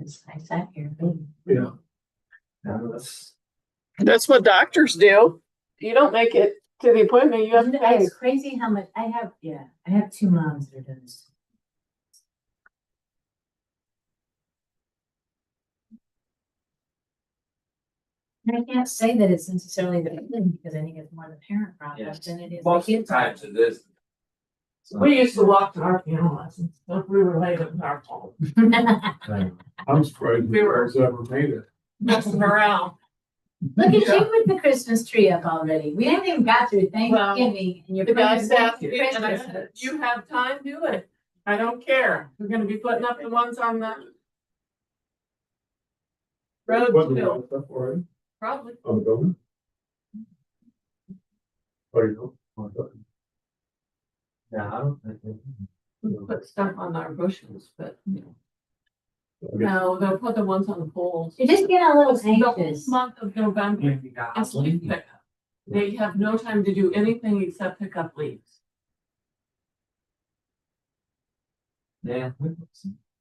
because I sat here. Yeah. That's what doctors do. You don't make it to the appointment, you have to pay. It's crazy how much I have two moms that are doing this. And I can't say that it's necessarily the kid because I think it's more the parent problem than it is the Most of the kids. times it is. We used to walk to our piano lessons, if we were late, it was our fault. I'm surprised We were- we ever made it. Messing around. Look at you with the Christmas tree up already. We haven't even got through Thanksgiving and you're The guy putting asked the me, and I Christmas. said, you have time, do it. I don't care. We're gonna be putting up the ones on the road Wasn't a too, lot of stuff already probably. on the building. Oh, you know. Yeah, I don't think. We put stuff on our bushes, but you know. I guess- No, they'll put the ones on the poles. You're just getting a little The whole anxious. month of November, it's leaf pickup. They have no time to do anything except pick up leaves. Yeah.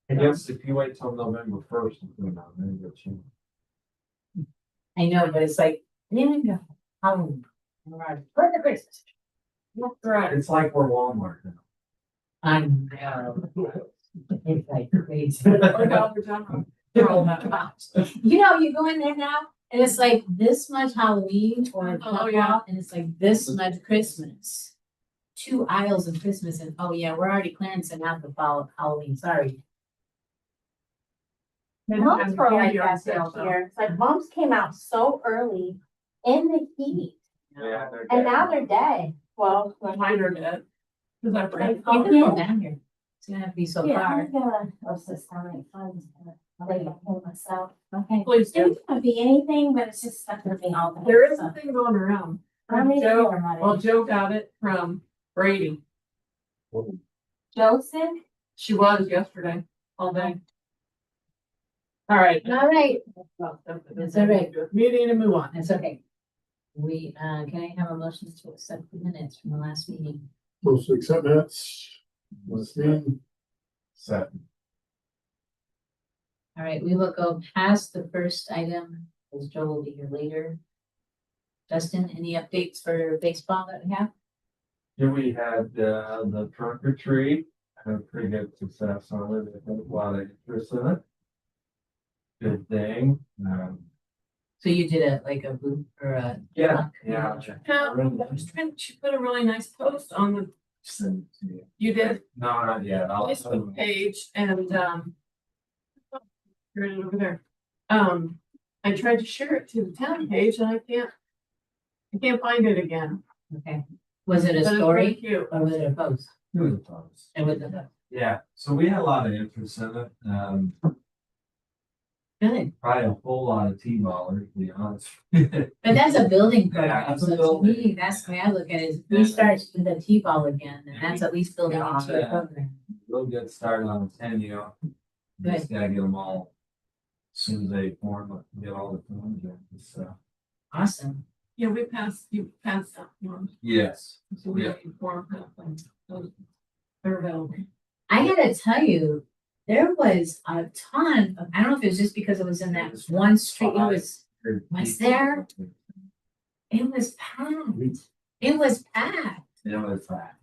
I guess if you wait till November 1st, then you'll change. I know, but it's like, then we go. Halloween. Put the Christmas. Right. It's like we're Walmart now. I know. It's like crazy. Or Dollar General. They're all that box. You know, you go in there now and it's like this much Halloween or Oh, yeah. and it's like this much Christmas. 2 aisles of Christmas and oh yeah, we're already clearancing out the fall Halloween, sorry. Mums were like that down here. It's like mums came out so early in the heat Yeah. and now they're dead. Well, Mine are dead. Cause I You break. can come down here. It's gonna have to be so yeah, far. I'm gonna post this on my phone. Lay it home myself. Okay. Please do. It's gonna be anything, but it's just stuff to be all. the There is a stuff. thing going around. How many Joe, people are well, Joe got it from Brady. Joseph? She was yesterday, all day. All right. All right, That's all right. Meeting and move on. that's okay. We, can I have a motion to accept the minutes from the last meeting? Supposed to accept minutes. Let's see. Second. All right, we will go past the first item, as Joe will be here later. Justin, any updates for baseball that we have? Here we had the trunk or treat, had pretty good success on it, I had a lot of interest in it. Good thing, So you did a booth or a. yeah. Yeah, I was trying, she put a really nice post on the, you did, No, not yet, I'll. Facebook page and, here it is over there. I tried to share it to the town page and I can't find it again. Okay, was it But a it's really story cute. or was it a post? It was a post. It was a, Yeah, so we had a lot of interest in it, good, probably a whole lot of T-ballers, to be honest. but that's a building Yeah, program, that's a so to building. me, that's the way I look at it, is if we Yeah. start with the T-ball again, then that's at least building Yeah, into your yeah. program. Real good start on 10, you know. Just gotta get them all, as soon as they form, get all the forms in, so. Awesome. Yeah, you passed that one. Yes. So we Yeah. informed them. They're available. I gotta tell you, there was a ton of, I don't know if it was just because it was in that one street, Was there? it was packed. It was packed. It was fast.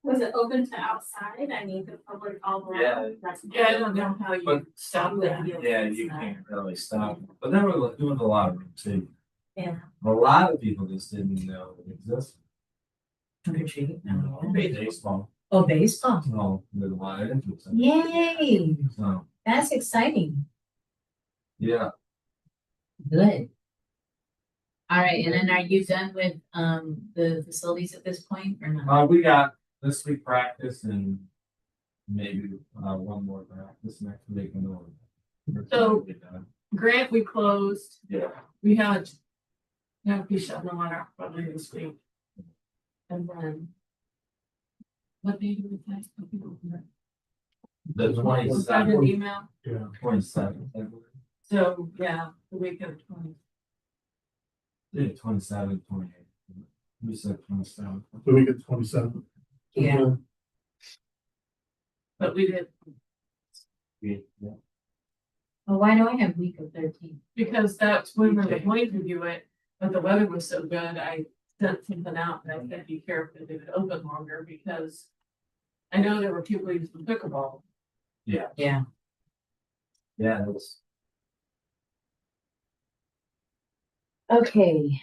Was it open to outside? I mean, the public all around? Yeah. Yeah, I don't know how you But- stop that. Yeah, you can't really stop, but they were doing a lot of them too. Yeah. A lot of people just didn't know it existed. Trick or treat. Baseball, Oh, baseball. no, there's a lot of interest in it. Yay, So, that's exciting. yeah, Good. All right, and then are you done with the facilities at this point or not? we got this week practice and maybe, one more practice next week and then. So- Grant, we closed. Yeah. We had. Yeah, we shut the water off probably this week. And then. What day did we say? The Send an 27th, email. Yeah. 27th, I believe. So, yeah, the week of 20. Yeah, 27th, 28th. We said 27th. The week of 27th. Yeah. But we did, Yeah. Well, why do I have week of 13? Because that's when we were going to do it, but the weather was so good, I sent something out and I said, be careful, they would open longer because I know there were people using pickleball. Yeah, Yeah. yeah, it was. Okay.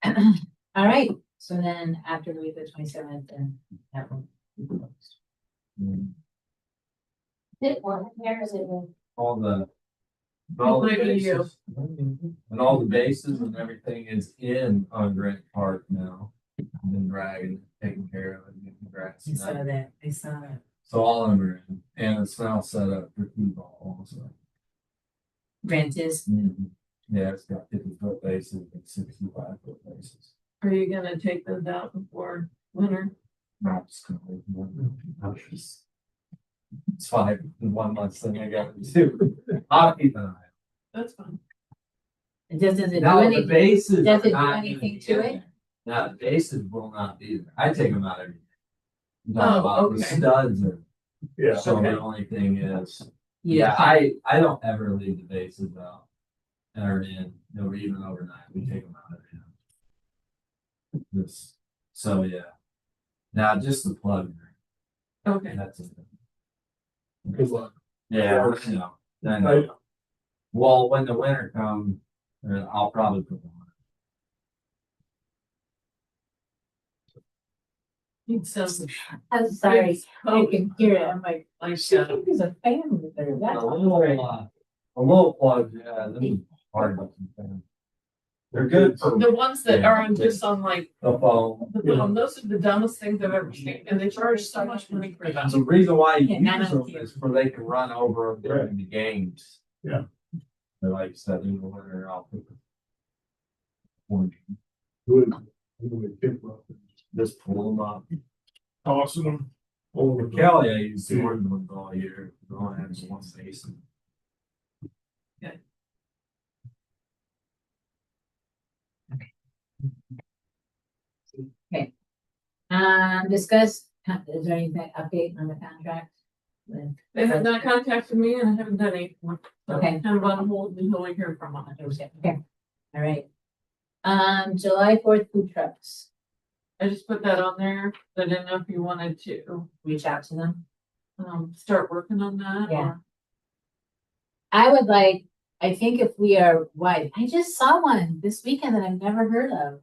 All right, so then after the week of the 27th, then that one. will be closed. Did one, where is it? All the. I'll leave it to you. bases- And all the bases and everything is in on Grant Park now. I've been dragging, taking care of it, getting grass. I saw that, I saw that. So all of them are in, and it's now set up for T-ball also. Grant is, Yeah, it's got 50-foot bases and 65-foot bases. Are you gonna take those out before winter? Not just gonna leave them. I'm just- It's 5 in 1 month, then I got to do. I'll keep an eye. That's fine. it doesn't do No, the anything, bases. does it are do not anything even to in it? there. No, the bases will not be there. I take them out every day. Oh, No, the okay. studs are, Yeah. so Okay. the only thing is, You yeah, can't- I don't ever leave the bases out. Or in, no, even overnight, we take them out every night. This, so yeah. Now, just the plug, Okay, that's it. Good luck. Yeah, I know. Well, when the winter comes, I'll probably put them on. it sounds I'm sorry. I can hear it, I'm like, like, there's a family there, that's all. A little plug, yeah, them hard to keep them. They're good for the ones that are on just on like, the phone. the phone, those are the dumbest things I've ever seen, and they charge so much money for them. The reason why you Yeah, not use on them cable. is for they can run over them during the games. Yeah. They're like said in the winter, I'll put the. Or Good. Good. Kick them up and just pull them up. tossing them over For the Kelly, I use the Jordan ones all year. The one has one basin. Discuss, is there anything update on the contract? with- They have not contacted me and I haven't done anything. So Okay. kind of on hold until we hear from them. Okay, all right. July 4th food trucks, I just put that on there, I didn't know if you wanted to, reach out to them. start working on that. Yeah. or- I would like, I think if we are wide, I just saw one this weekend that I've never heard of.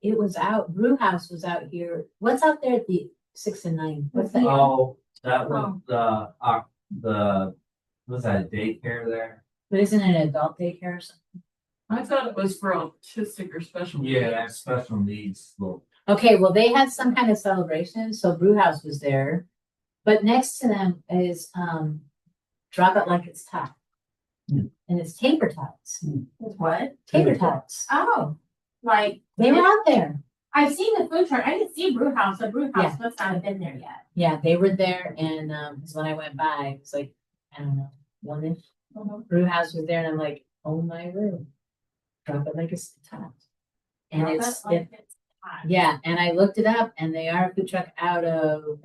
It was out, Brew House was out here. What's out there at the 6 and 9? What's that? Oh, that was was that daycare there? But isn't it adult daycare or something? I thought it was for autistic or special. Yeah, needs. special needs, little. Okay, well, they had some kind of celebration, so Brew House was there. But next to them is, Drop It Like It's Hot. Hmm. And it's tater tots, What? tater tots. Oh, like, They were out there. I've seen the food truck. I didn't see Brew House. The Brew House must not have been there yet. Yeah, they were there and, 'cause when I went by, it was like, I don't know, one-ish. Brew House was there and I'm like, oh my word. Drop It Like It's Hot. And Drop it's, it like it's hot. yeah, and I looked it up and they are a food truck out of,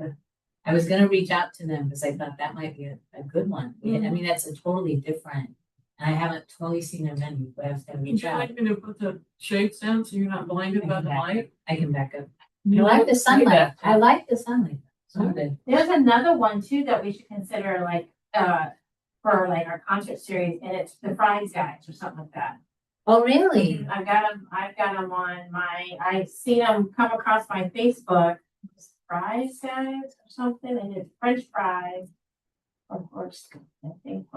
I was gonna reach out to them because I thought that might be a good one. I mean, that's a totally different. And I haven't totally seen their menu, but I was gonna Would reach you out. like me to put the shades down so you're not blinded by the light? I can back up. I You like have the to say sunlight. that. I like the sunlight. So good. There's another one too that we should consider like, for like our concert series, and it's the Fries Guys or something like that. Oh, really? I've got them on I've seen them come across my Facebook. Fries Guys or something, and it's French fries. Of course, I think,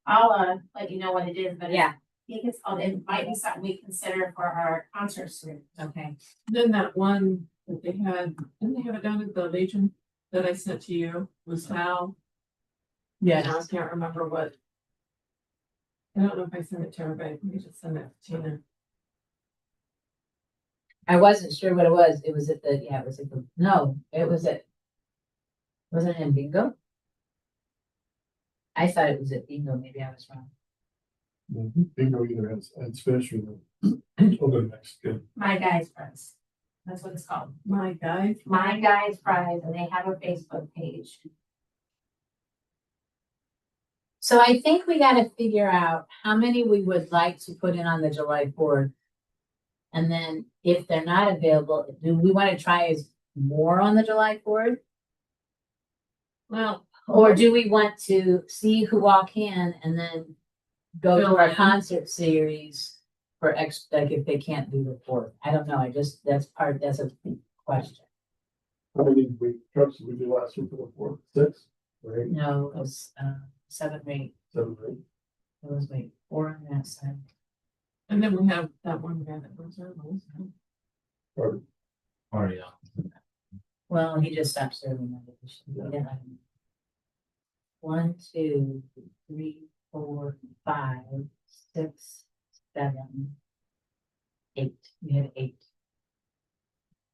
I'll let you know what it is, but Yeah, I think it's called, it might be something we consider for our concert series. okay. Then that one that they had, didn't they have it down at the Legion that I sent to you was how? Now I can't remember what. I don't know if I sent it to her, but let me just send it to Tina. I wasn't sure what it was. It was at the, yeah, it was at the, no, it was at, wasn't it in bingo? I thought it was at bingo. Maybe I was wrong. Bingo either has fish or the Mexican. My Guys Fries. That's what it's called. My guy. My Guys Fries, and they have a Facebook page. So I think we gotta figure out how many we would like to put in on the July 4th. And then if they're not available, do we wanna try as more on the July 4th? Well, Or do we want to see who all can and then go to Fill our in. concert series for like if they can't do the 4th? I don't know, that's a question. How many trucks did we do last year for the 4th? 6, or 8, No, it was, 7 or 8, 7, or 8? it was like 4 on that side. and then we have that one guy that was there. Or Party on. Well, he just stopped serving that. Yeah. 1, 2, 3, 4, 5, 6, 7, 8. We had 8.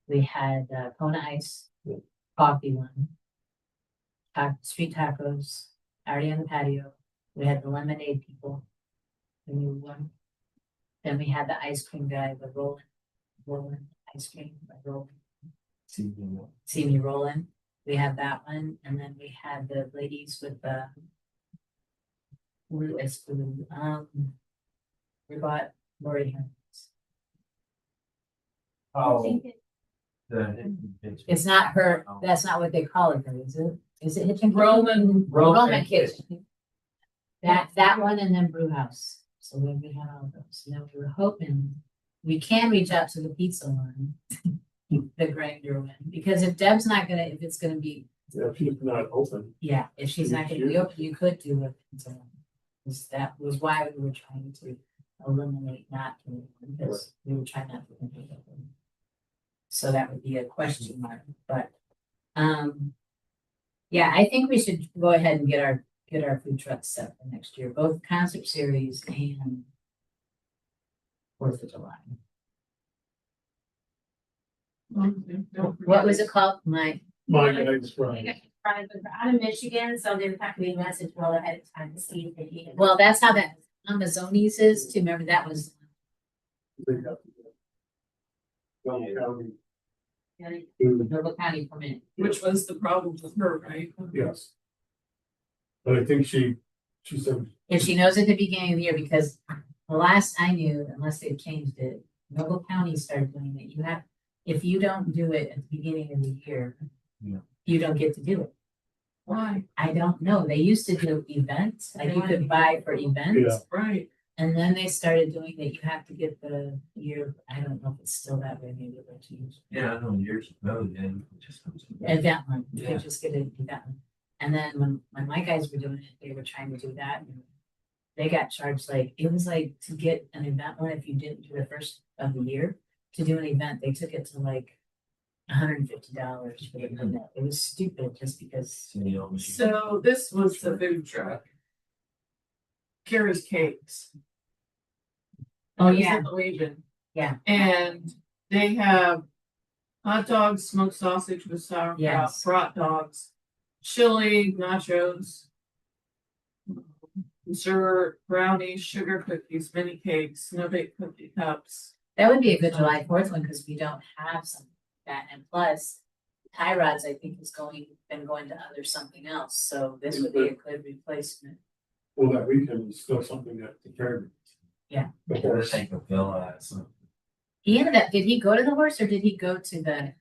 We had Kona Ice, coffee one, street tacos, already on the patio. We had the lemonade people, the new one. Then we had the ice cream guy, the rolling ice cream, by Roland. See me rolling. We had that one, and then we had the ladies with the blue ice blue. We bought Lori Harris. Oh. It's not her. That's not what they call it, though, is it? Is it Hitchin? Roman Kitchen. That one, and then Brew House. So we had all of those. And then we were hoping we can reach out to the pizza one, the grinder one, because if Deb's not gonna, if it's gonna be, if she's not open, yeah, if she's not gonna be open, you could do a pizza one. 'Cause that was why we were trying to eliminate not doing one, because we were trying not to. eliminate one. So that would be a question mark, but, yeah, I think we should go ahead and get our food trucks set for next year, both concert series and 4th of July. What was it called? my guys, I right? got friends that are out of Michigan, so they would have to be messaged well ahead of time to see if they need. Well, that's how that Amazonis is too. Remember that was They got to get Belmont County, the food, Noble County permit. Which was the problem with her, right? yes. But I think she said, If she knows at the beginning of the year, because the last I knew, unless they've changed it, Noble County started doing it. You have, if you don't do it at the beginning of the year, Yeah. you don't get to do it. Why? I don't know. They used to do events, like you could buy for events. Yeah. Right. And then they started doing that. You have to get the year, I don't know if it's still that way, maybe they'll change. Yeah, I know years ago, then it just comes. Event one, you Yeah. could just get an event one. And then when my guys were doing it, they were trying to do that. And they got charged like, it was like to get an event one, if you didn't do the first of the year, to do an event, they took it to like $150 for the event. It was stupid just because. So this was the food truck. Carrie's Cakes. Oh, It was yeah. at the Legion. Yeah. And they have hot dogs, smoked sausage with sauerkraut, Yes. brat dogs, chili, nachos, dessert, brownies, sugar cookies, mini cakes, snow baked cookie cups. That would be a good July 4th one, because we don't have something like that, and plus, Tie Rods, I think, been going to other something else, so this would be a good replacement. well, that weekend is still something that the fair. Yeah. Before, Think of Bill at some. He ended up, did he go to the horse or did he go to the,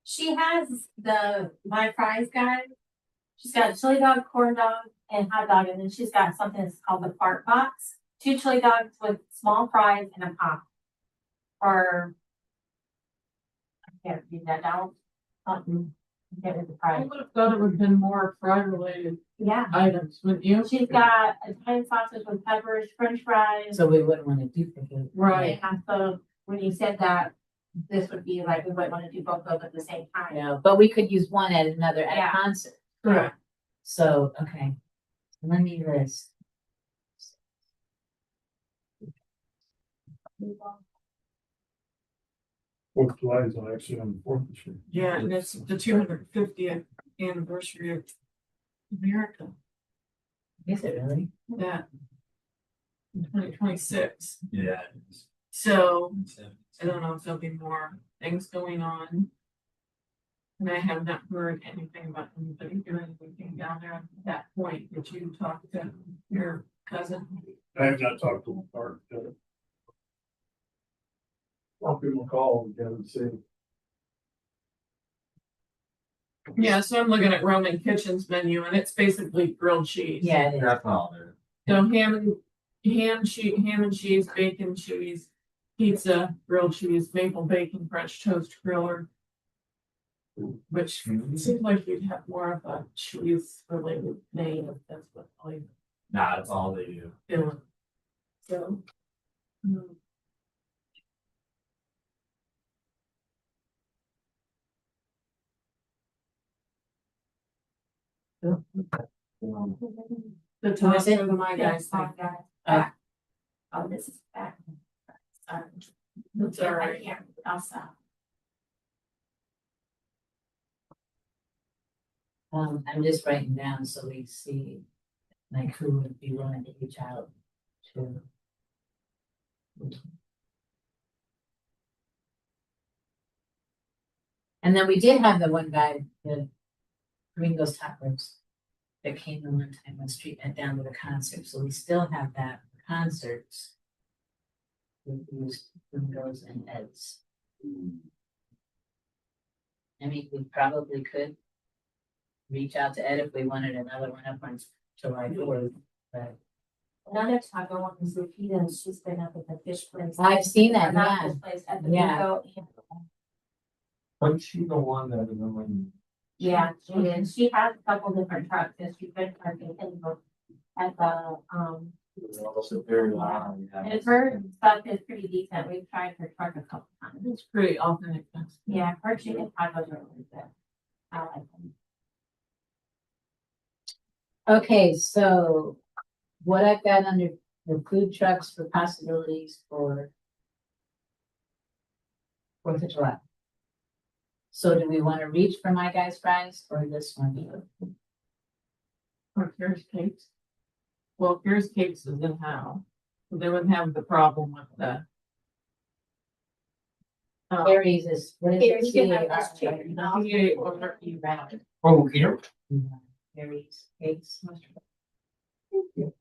She has my fries guy. She's got a chili dog, corn dog, and hot dog, and then she's got something that's called the fart box. 2 chili dogs with small fries and a pop. Or I can't read that down. Get rid of the I fries. would have thought it would have been more fry related Yeah. items, wouldn't you? She's got Italian sausage with peppers, French fries. so we wouldn't want to duplicate. Right. Yeah, so when you said that, this would be like, we might want to do both of them at the same time. Yeah, but we could use one at another at a Yeah. concert, Correct. so, okay. Let me list. Fourth of July is actually on the 4th this year. Yeah, and it's the 250th anniversary of America. Is it really? That in 2026. Yeah. So I don't know if there'll be more things going on. And I have not heard anything about anybody doing anything down there at that point. Did you talk to your cousin? I have not talked to Mark. I'll give him a call again and see. Yeah, so I'm looking at Roman Kitchen's menu and it's basically grilled cheese. Yeah, it is. That's all there. So ham and cheese, bacon cheese, pizza, grilled cheese, maple bacon, French toast griller. Which seems like you'd have more of a cheese related name if that's what I Nah, that's all they do. feel. So. The toss it? for the my guys thing. Oh, this is back. That's all right. Yeah, I'll stop. I'm just writing down so we see, like, who would be willing to reach out to. And then we did have the one guy, the Gringos Tacos, that came the one time on street and down to the concert, so we still have that for concerts. With these Gringos and Eds. I mean, we probably could reach out to Ed if we wanted another one up on July 4th, but Another taco one is Lupita, and she's been up at the fish place. I've seen that, Or not yeah. fish place, at the Yeah. Bingo. Wasn't she the one that was going? Yeah, she is. She has a couple different trucks, and she's been parking in the, at the, Also very loud. and her stuff is pretty decent. We've tried her truck a couple times. It's pretty authentic. Yeah, her chicken tacos are really good. I like them. okay, so what I've got under the food trucks for possibilities for 4th of July. So do we want to reach for My Guys Fries or this one? Or Pierce Cakes. Well, Pierce Cakes is in house, so they wouldn't have the problem with the. Aries is, what is Aries, it? you can have this chicken. PA or turkey wrap. Oh, here. Aries, cakes. Okay.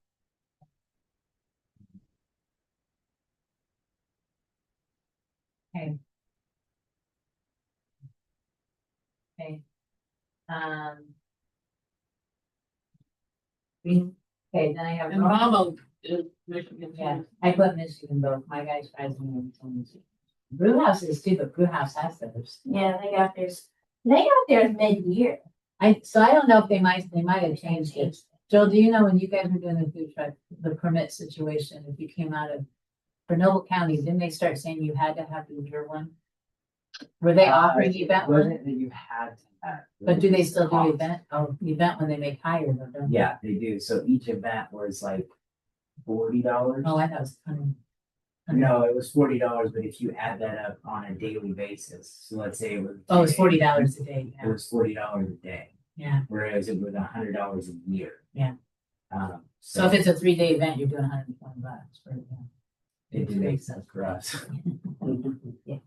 Okay. Okay, then I have. And Mama is Michigan. Yeah, I put Michigan both, My Guys Fries and Michigan. Brew House is too, but Brew House has theirs. Yeah, they got theirs mid-year. So I don't know if they might have changed it. Joel, do you know when you guys were doing the food truck, the permit situation, if you came out of, for Noble County, didn't they start saying you had to have the year one? Were they offering you that one? Wasn't that you had to have. But do they still do event? Oh, event when they make higher, though, don't they? Yeah, they do. So each event was like $40. Oh, I thought it was 100. No, it was $40, but if you add that up on a daily basis, so let's say it was. Oh, it's $40 a day. It Yeah. was $40 a day, Yeah. whereas it was $100 a year. Yeah. So So if it's a 3-day event, you're doing $120 for it. Yeah. it didn't make sense for us. Yeah.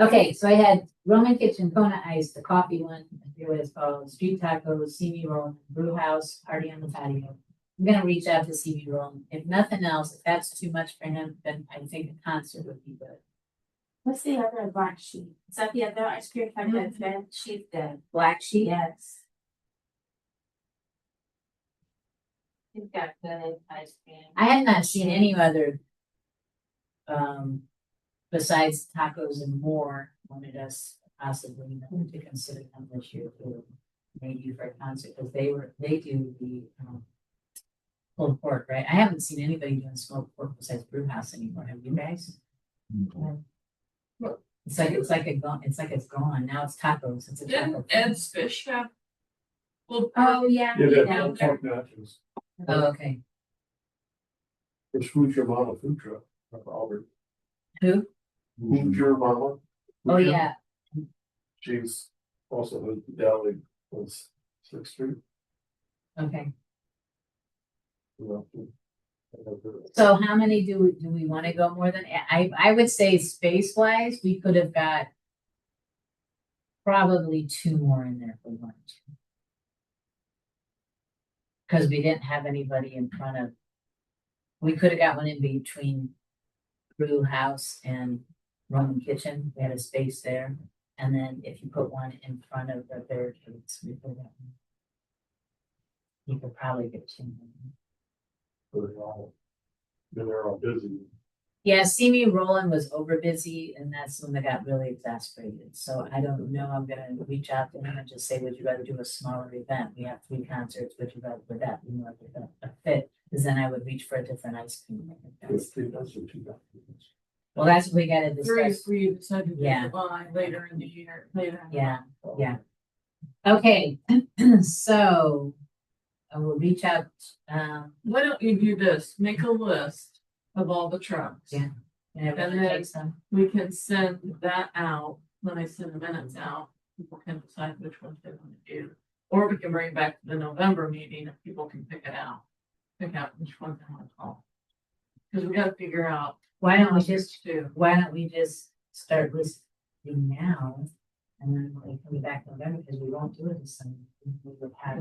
Okay, so I had Roman Kitchen, Kona Ice, the coffee one, I forget what it's called, Street Tacos, CB Roll, Brew House, Party on the Patio. I'm gonna reach out to CB Roll. If nothing else, if that's too much for him, then I think a concert would be good. What's the other Black Sheep? Is that the other ice cream truck that's been? She's good. Black Sheep? Yes. He's got good ice cream. I had not seen any other. Besides tacos and more, wanted us possibly to consider them this year too. Maybe for a concert, because they do the pulled pork, right? I haven't seen anybody doing smoked pork besides Brew House anymore. Have you guys? It's like it's gone. Now it's tacos. It's a taco. Didn't Ed's Fish have? Well, Oh, yeah. Yeah, yeah. that pork nachos. Oh, okay. It's Food Your Mama food truck, up Auburn. Who? Food Your Mama. Oh, yeah. She's also the deli on 6th Street. Okay. You know. So how many do we want to go more than? I would say space wise, we could have got probably two more in there if we wanted to. Cause we didn't have anybody in front of. We could have got one in between brew house and Roman kitchen. We had a space there. And then if you put one in front of the barricades, we could have. You could probably get two. They're all busy. Yeah, See Me Rolling was over busy and that's when they got really exasperated. So I don't know, I'm gonna reach out to him and just say, would you rather do a smaller event? We have 3 concerts, would you rather with that? You know, like a fit, because then I would reach for a different ice cream. There's 3 months or 2 months. Well, that's what we gotta Three, discuss. we decided to Yeah. July later in the year, later. in the Yeah, month. yeah. Okay, so I will reach out, Why don't you do this? Make a list of all the trucks. Yeah. and everyone then- takes them. We can send that out, when I send the minutes out, people can decide which ones they want to do. Or we can bring it back to the November meeting if people can pick it out. Pick out which one they want to call. Cause we gotta figure out. Why don't we concerts just, too. why don't we just start listing now? And then when we come back in November, because we won't do it this summer. We would have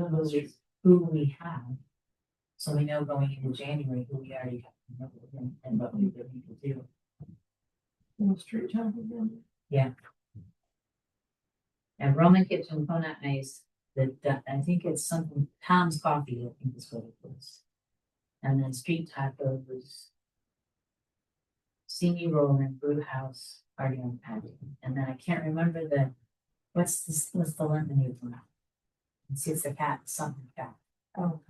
who we have. So we know going into January who we already have and what we would need to do. Street job again. And Roman Kitchen, Kona Ice, I think it's something, Tom's Coffee, I think is what it was. And then Street Tacos. See Me Rolling, Brew House, Party on Patio. And then I can't remember what's the lemonade one? It's a cat, something cat. Oh,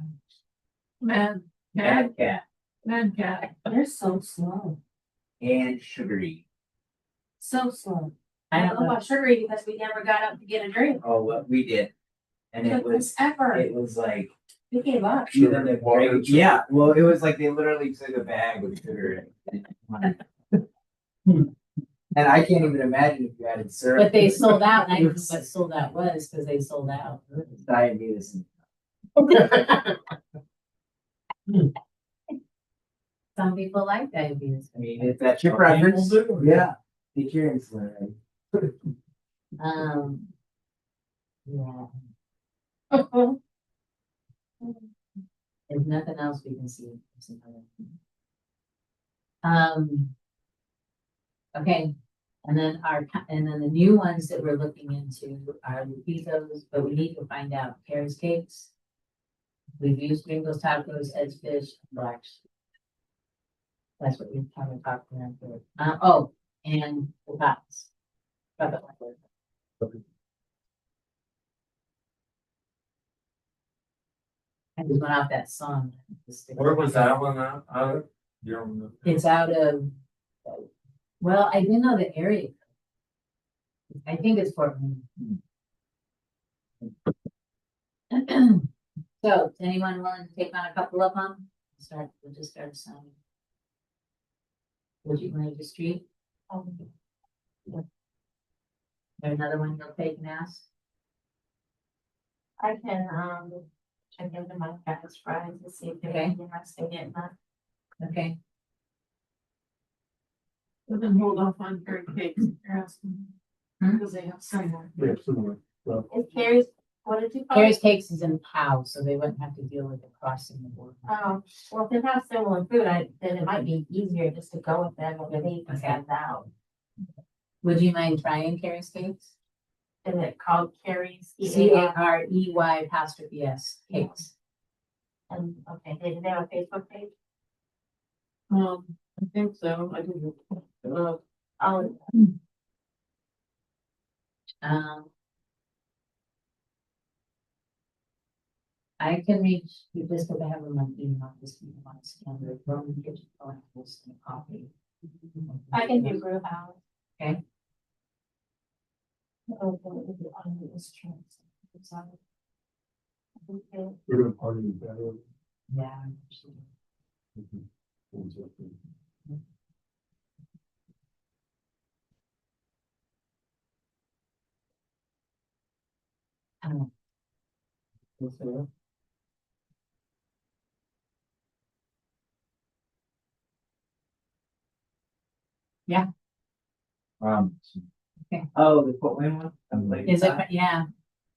Mad, Mad Cat mad cat. they're so slow, and Sugary. so slow. I I don't don't know know. about sugary because we never got up to get a drink. Oh, what we did. And it Took was, forever. it was like, We gave up. even the great, yeah, well, it was like they literally took a bag with sugar in it. And I can't even imagine if you added syrup. But they sold out, and I knew what sold out was, because they sold out. Diabetes. Some people like diabetes. I mean, if that's your Some people preference, do. yeah, get your insulin. Right? Yeah, if nothing else, we can see. Okay, and then the new ones that we're looking into are Lupitos, but we need to find out Carrie's Cakes. We've used Gringos Tacos, Ed's Fish, Blacks. That's what we've kind of talked around for. Oh, and the Pops. I just went off that song. Where was that one at? You don't know. It's out of, well, I didn't know the area. I think it's Fort Wayne. So, is anyone willing to take on a couple of them? We'll just start signing. Would you want to street? There another one you'll take and ask? I can, check into my past fries and see if they're Okay. interested in that. Okay, But then hold off on Carrie Cakes. You're asking. Hmm? Because they have somewhere. Yeah, similar. Well, Is Carrie's, what did you call Carrie's it? Cakes is in Powell, so they wouldn't have to deal with the crossing the border. Well, if they have similar food, then it might be easier just to go with them when they Okay. stand out. Would you mind trying Carrie's Cakes? Is it called Carrie's? CAREY apostrophe S, Cakes. And, okay, they have a Facebook page? I think so. I didn't. Oh, I can reach, you just have to have them on email, just you want to scan the Roman kitchen, collectibles and coffee. I can do brew house. Okay. Oh, but it would be on this trans- it's on- Okay. we're gonna party in better. Yeah. Um, Um, Oh, the Fort Wayne one? I'm like, Is it, yeah,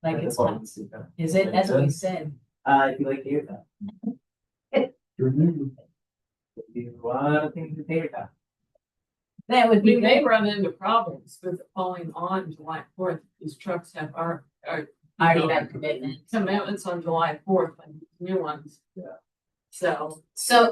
like that's it's, what not- I'm super- is it, that's what we said. If you like to hear that. Your name, There's a lot of things to hear about. That would be We may good. run into problems with it falling on July fourth. These trucks have our Already had commitment. commitments on July fourth and new ones. Yeah. So. So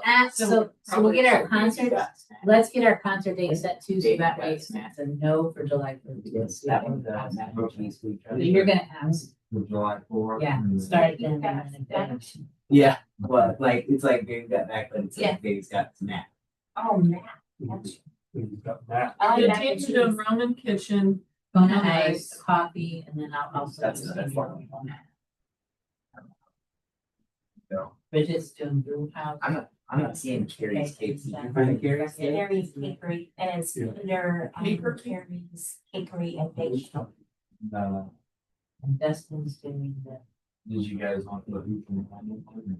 we'll get our concert, Yeah. let's get our concert date set too, so that way it's a no for July first. That one's National Cheese Week. You're gonna ask, For July 4th. yeah, start again. and then- Yeah, well, like, it's like Baby Got Back, but it's Yeah. like Baby's Got Snack. Oh, man. you've got that. I like mac and Continue to cheese. Roman kitchen. Kona Okay. ice, coffee, and then I'll also. That's fun. So, Bridget's doing brew house. I'm not seeing Carrie's Okay. cakes. Did you find Carrie's cake? Carrie's Cakery, and it's Yeah. under, Caker? Carrie's Cakery and Bake Shop. And Dustin's doing the, did you guys want to look who can find it?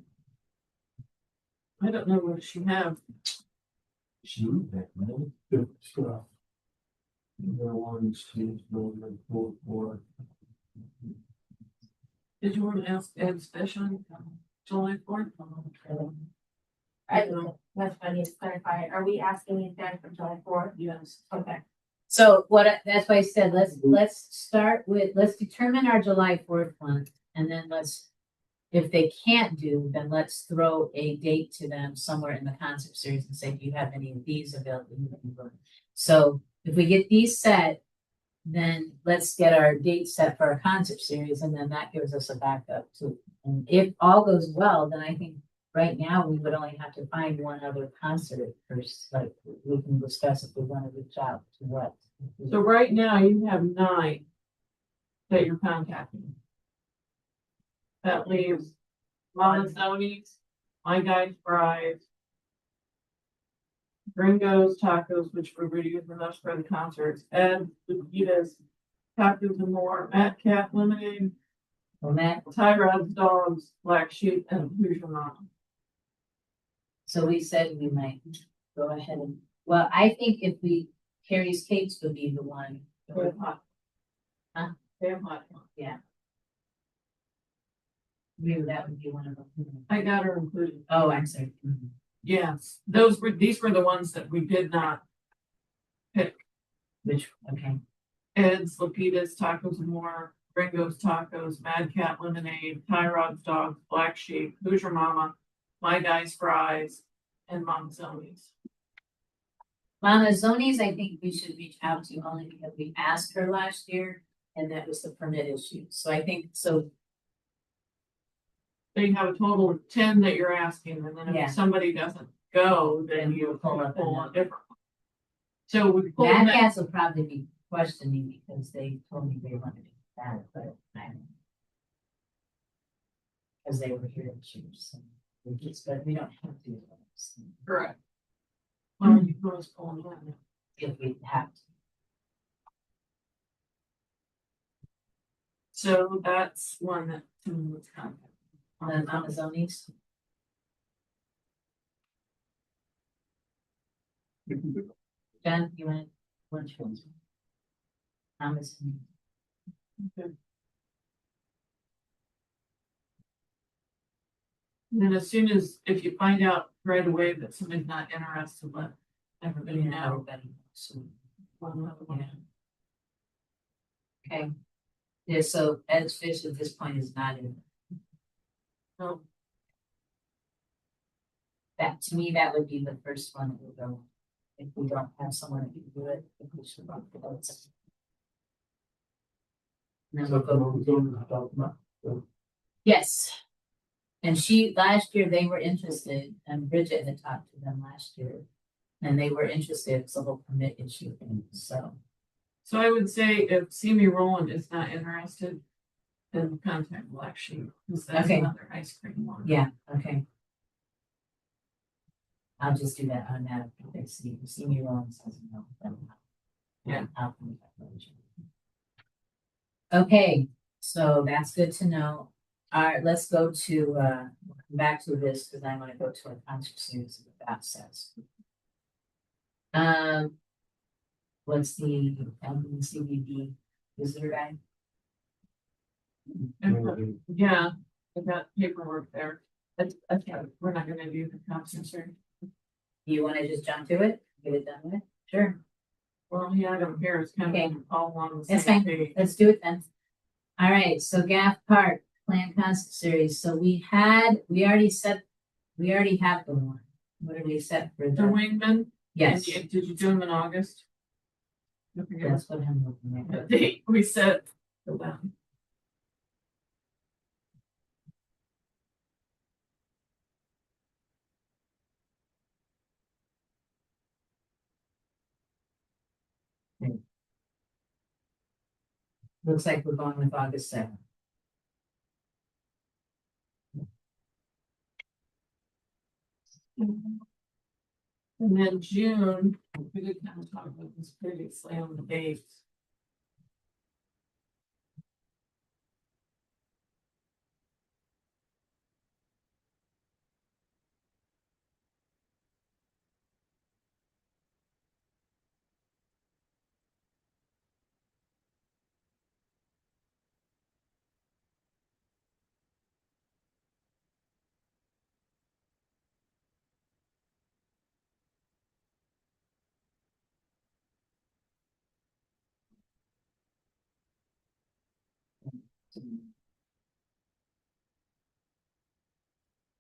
I don't know what she have. She would pick, man. Good stuff. The ones, two, three, four, four. Did you want to ask Ed Fish on July fourth? I don't know, that's what I need to clarify. Are we asking you guys for July fourth? Yes. Okay. so that's why I said, let's start with, let's determine our July fourth one, and then if they can't do, then let's throw a date to them somewhere in the concert series and say, do you have any of these available? So if we get these set, then let's get our date set for our concert series, and then that gives us a backup too. And if all goes well, then I think right now we would only have to find one other concert first, like we can discuss if we want to reach out to what. So right now you have 9 that you're contacting. That leaves Montezoni's, My Guys Fries, Gringos Tacos, which we're really using those for the concerts, Ed Lupitas, Tacos and More, Matt Cat Lemonade, Well, Matt, Tyrod's Dogs, Black Sheep, and Hoosier Mom. so we said we might go ahead and, well, I think if Carrie's Cakes would be the one. They have hot. Huh? They have hot. Maybe that would be one of them. I got her included. Oh, I'm sorry. Yes, these were the ones that we did not pick. Which, okay, Ed's, Lapitas, Tacos and More, Gringo's Tacos, Mad Cat Lemonade, Tyrod's Dogs, Black Sheep, Hoosier Mama, My Guys Fries, and Montezoni's. Mama Zoni's, I think we should reach out to only because we asked her last year, and that was the permit issue, so I think, so, They have a total of 10 that you're asking, and then Yeah. if somebody doesn't go, then Then you we'll pull up pull a another. different one. So we pulled Mad that, Cats will probably be questioning because they told me they wanted to do that, but I don't know. Because they were here this year, so, but we don't have to do those correct. Well, you can always pull them in. if we have to. So that's one that Tim was contacting. The Mama Zoni's, Jen, you want to choose? Mama Zoni's. And then as soon as, if you find out right away that somebody's not interested, let everybody know. Everybody knows, so, One other one. okay. Yeah, so Ed's Fish at this point is not in. No, That, to me, that would be the first one that would go. If we don't have someone that can do it, if we should run for those. And then So we'll the go, one zone we're talking about. yes. And last year they were interested, and Bridget had talked to them last year. And they were interested, it's a whole permit issue thing, so. so I would say if Simi Roland is not interested, then contact Black Sheep, because that's Okay. another ice cream one. Yeah, okay. I'll just do that on that, if they see me wrong, says no. then Yeah. I'll come back later. Okay, so that's good to know. All right, let's go to, we'll come back to this, because I want to go to our concert series of that says. what's the CBD visitor guide? Yeah, I got paperwork there. That's, we're not gonna do the conference. Do you wanna just jump to it, get it done with? Sure, Well, yeah, I don't care. It's kind Okay. of all on the That's same fine. page. let's do it then. All right, so Gaff Park Plan Constant Series, so we already have the one. What did we set for The the? wingman. Yes, Did you do them in August? I forget that's what I'm looking what at. date we set for them. Looks like we're going with August 7th. And then June, we did kind of talk about this previously on the dates.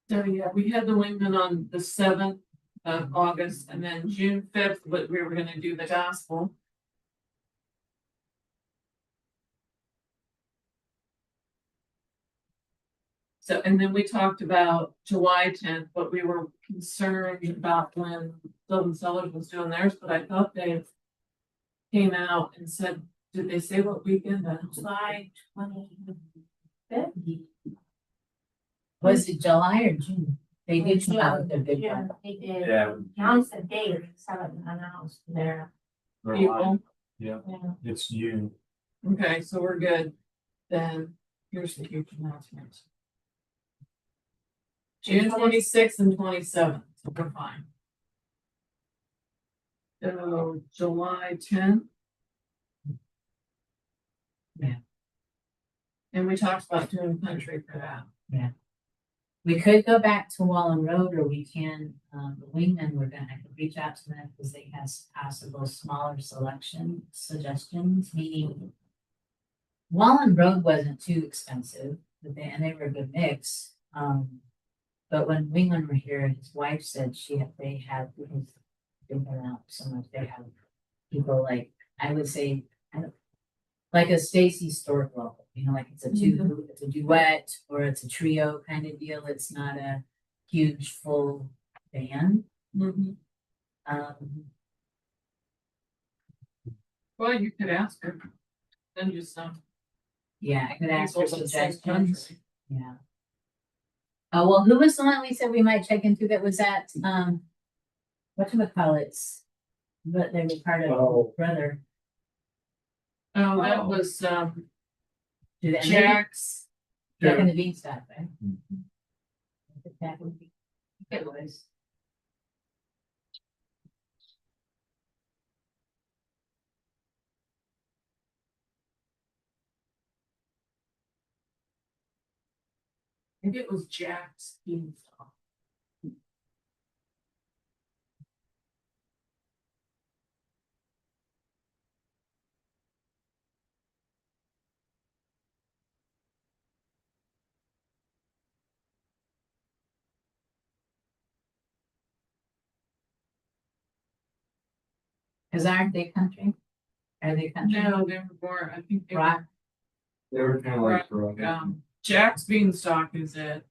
So yeah, we had the wingman on the 7th of August, and then June 5th, but we were gonna do the gospel. So, and then we talked about July 10th, but we were concerned about when Sylvan Sellers was doing theirs, but I thought they came out and said, did they say what weekend? July 25th. Was it July or June? They did come out with their big Yeah, one. they did. Yeah. Announced the date, haven't announced their, they're People. lying. Yeah, yeah. it's June. Okay, so we're good. Then here's the huge announcements. June 26th and 27th, so we're fine. So July 10th. Yeah. And we talked about doing country for that. We could go back to Wallen Road, or we can, the wingman, I could reach out to them because they have possible smaller selection suggestions, meaning Wallen Road wasn't too expensive, but they were a good mix. But when Wingman were here, his wife said they have, because they've been out so much, they have people like, I would say, like a Stacy Storkwell, like it's a duet or it's a trio kind of deal. It's not a huge full band. Mhm. Well, you could ask her. Then just Yeah, I could ask for people that say suggestions. country. Yeah. Oh, well, who was the one we said we might check into that was at, whatchamacallits? But they were part of Oh. Brother. Oh, that Oh. was Do they? Jack's. Jack and the Beanstalk, right? Mhm. That would be, it was. Maybe it was Jack's Beanstalk. Cause aren't they country? Are they country? No, they were more, I think they were, Rock? They were kind of like. Jack's Beanstalk is it.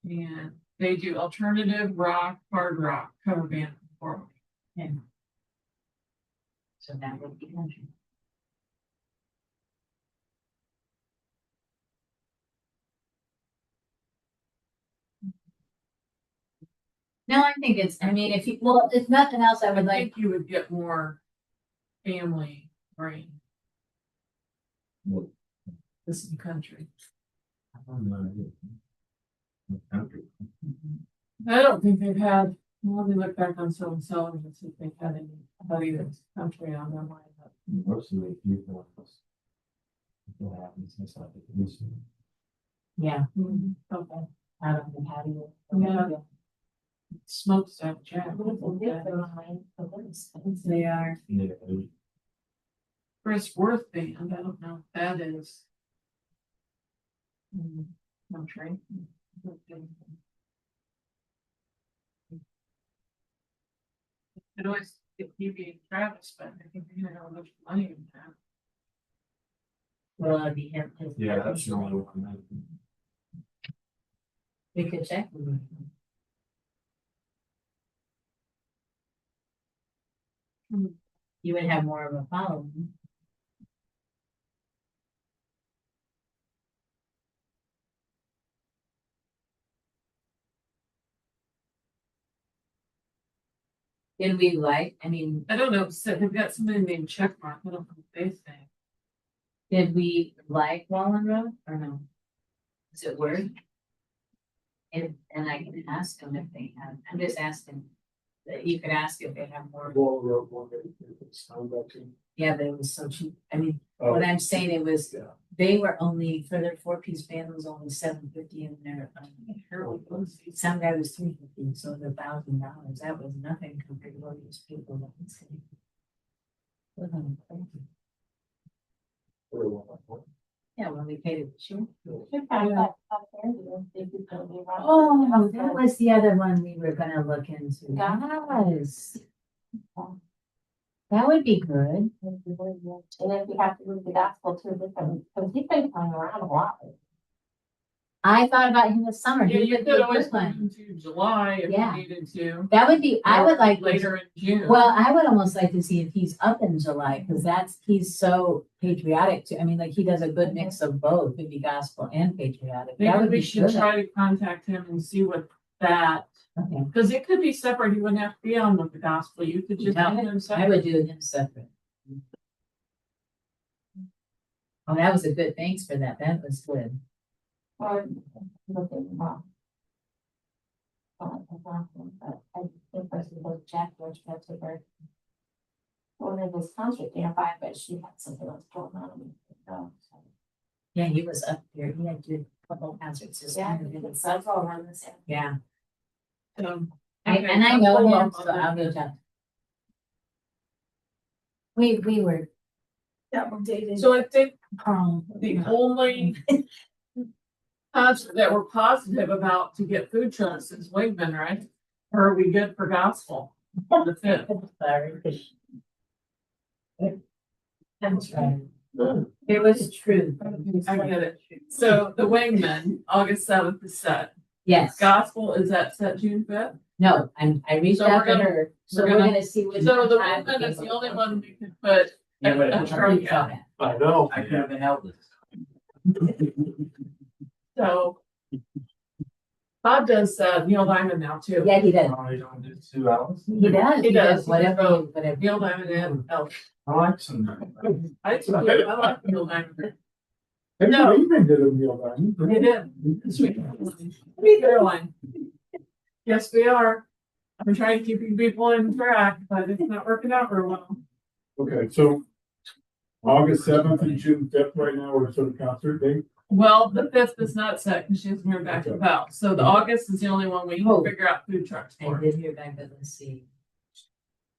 And they do alternative rock, hard rock, cover band performance. Yeah. So that would be country. No, I think I mean, if nothing else, I would I like, think you would get more family brain. This is country. I don't think they've had, let me look back on Sylvan Sellers and see if they've had any About even country on their mind. Most of the people. What happens inside the commission. Yeah, Okay. I don't know how do you. Yeah. Smokestack jack. They are. Yeah, Chris Worth band, I don't know if that is. Country. It always, if you be Travis, but I think you know how much money you have. Well, it'd be him. yeah, that's the only one. We could check. with him. You would have more of a following. Did we like, I mean, I don't know, so they've got somebody named Checkmark, I don't know what they think. did we like Wallen Road or no? Is it worth? And I can ask them if they have, I'm just asking, that you could ask if they have more, Wall Road, one, it's sound like. yeah, but it was so cheap, I mean, what I'm saying, it was, Yeah. they were only, for their 4-piece band was only $750 and their, some guy was $350, so the $1,000, that was nothing compared to what these people that would say. Yeah, when we paid it, sure. Oh, that was the other one we were gonna look into. Yes. That would be good. And if we have to move the gospel to a different, because he's been flying around a lot. I thought about him this summer. Yeah, He you would be could a always good one. move into July if Yeah. you needed to. That would be, I would or like. Later in June. Well, I would almost like to see if he's up in July, because he's so patriotic too. I mean, like, he does a good mix of both, could be gospel and patriotic. That Maybe would we be should good. try to contact him and see what that, Okay, because it could be separate, you wouldn't have to be on with the gospel, you could just. No, do them I separate. would do him separate. Oh, that was a good, thanks for that. That was good. Or looking wrong. But I think first we go Jack George got to her. Well, there was concert nearby, but she had something else going on. and we couldn't go, so. Yeah, he was up there. He had to do a couple concerts. this Yeah, time. it's all around the same. Yeah, Okay, and I I'll know follow him, up on so I'll that. reach out. We were. Double dated. So I think the only concert that we're positive about to get food trucks is Wigman, right? Or are we good for gospel on the fifth? Sorry. That's right. It was true. I get it. So the Wingman, August 7th is set. Yes, Gospel is that set June 5th? no, I reached So we're out to gonna- her, so we're we're gonna- gonna see what. So the time Wingman is they the go. only one we could put. Yeah, but a truck at. I know. I could have been helpless. So. Bob does Neil Diamond now too. Yeah, he does. I don't do 2 hours. He does. He does. Whatever, Neil whatever. Diamond and Elf. I like some. I like Neil Diamond. Hey, No. we even did a meal dining. They did. This week. Caroline. Yes, we are. I'm trying to keep you people in track, but it's not working out very well. Okay, so August 7th and June 5th right now, we're sort of concert date. Well, the 5th is not set because she hasn't heard back about. So the August is the only one we Oh. can figure out food trucks I for. did hear back, but let's see.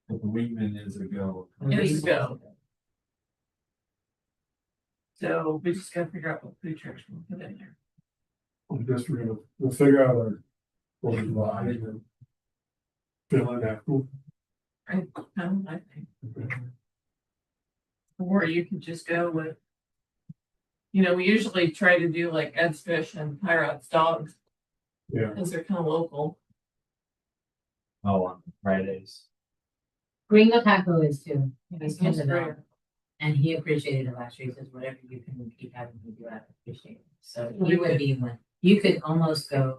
But the Wingman is a go. It is a go. So we just gotta figure out what food trucks we'll put in there. I guess we'll figure out our, what we buy and fill it after. I think. Or you could just go with. You know, we usually try to do like Ed's Fish and Pirate's Dogs Yeah, because they're kind of local. Oh, on Fridays. Gringo Taco is too. He's That's kind of, great. and he appreciated it last year. He says, whatever you can keep having me do, I appreciate it. So Well, he we would could- be one. You could almost go.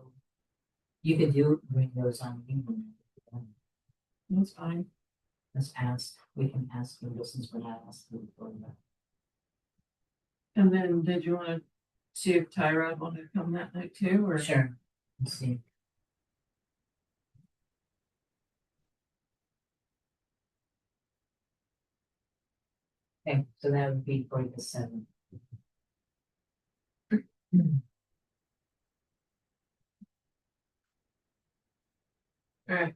You could do Gringos on. That's fine. Let's ask, we can ask him, since we're not asking for that. And then did you want to see if Tyra wanted to come that night too, or? Sure, let's see. Okay, so that would be for the 7th. Alright,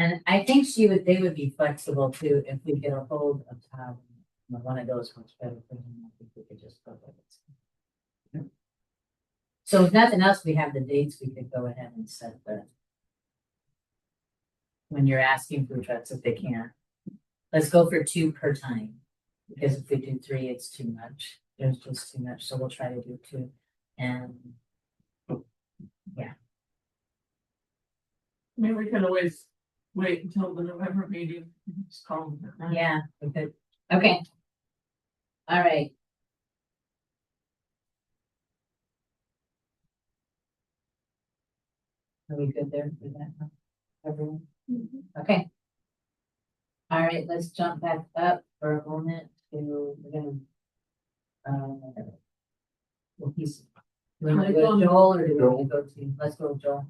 And I think they would be flexible too, if we get a hold of, one of those ones better for him, I think we could just go with it. So if nothing else, we have the dates, we could go ahead and set the. When you're asking food trucks if they can't, let's go for 2 per time. Because if we do 3, it's too much, there's just too much, so we'll try to do 2, and. I mean, we can always wait until the November meeting, just call them. that night. Yeah, we could, okay. All right. Are we good there for that? Everyone? Okay. All right, let's jump back up for a moment to, we're gonna. Well, he's. We want to go to Joel or do we want to go to, let's go with Joel.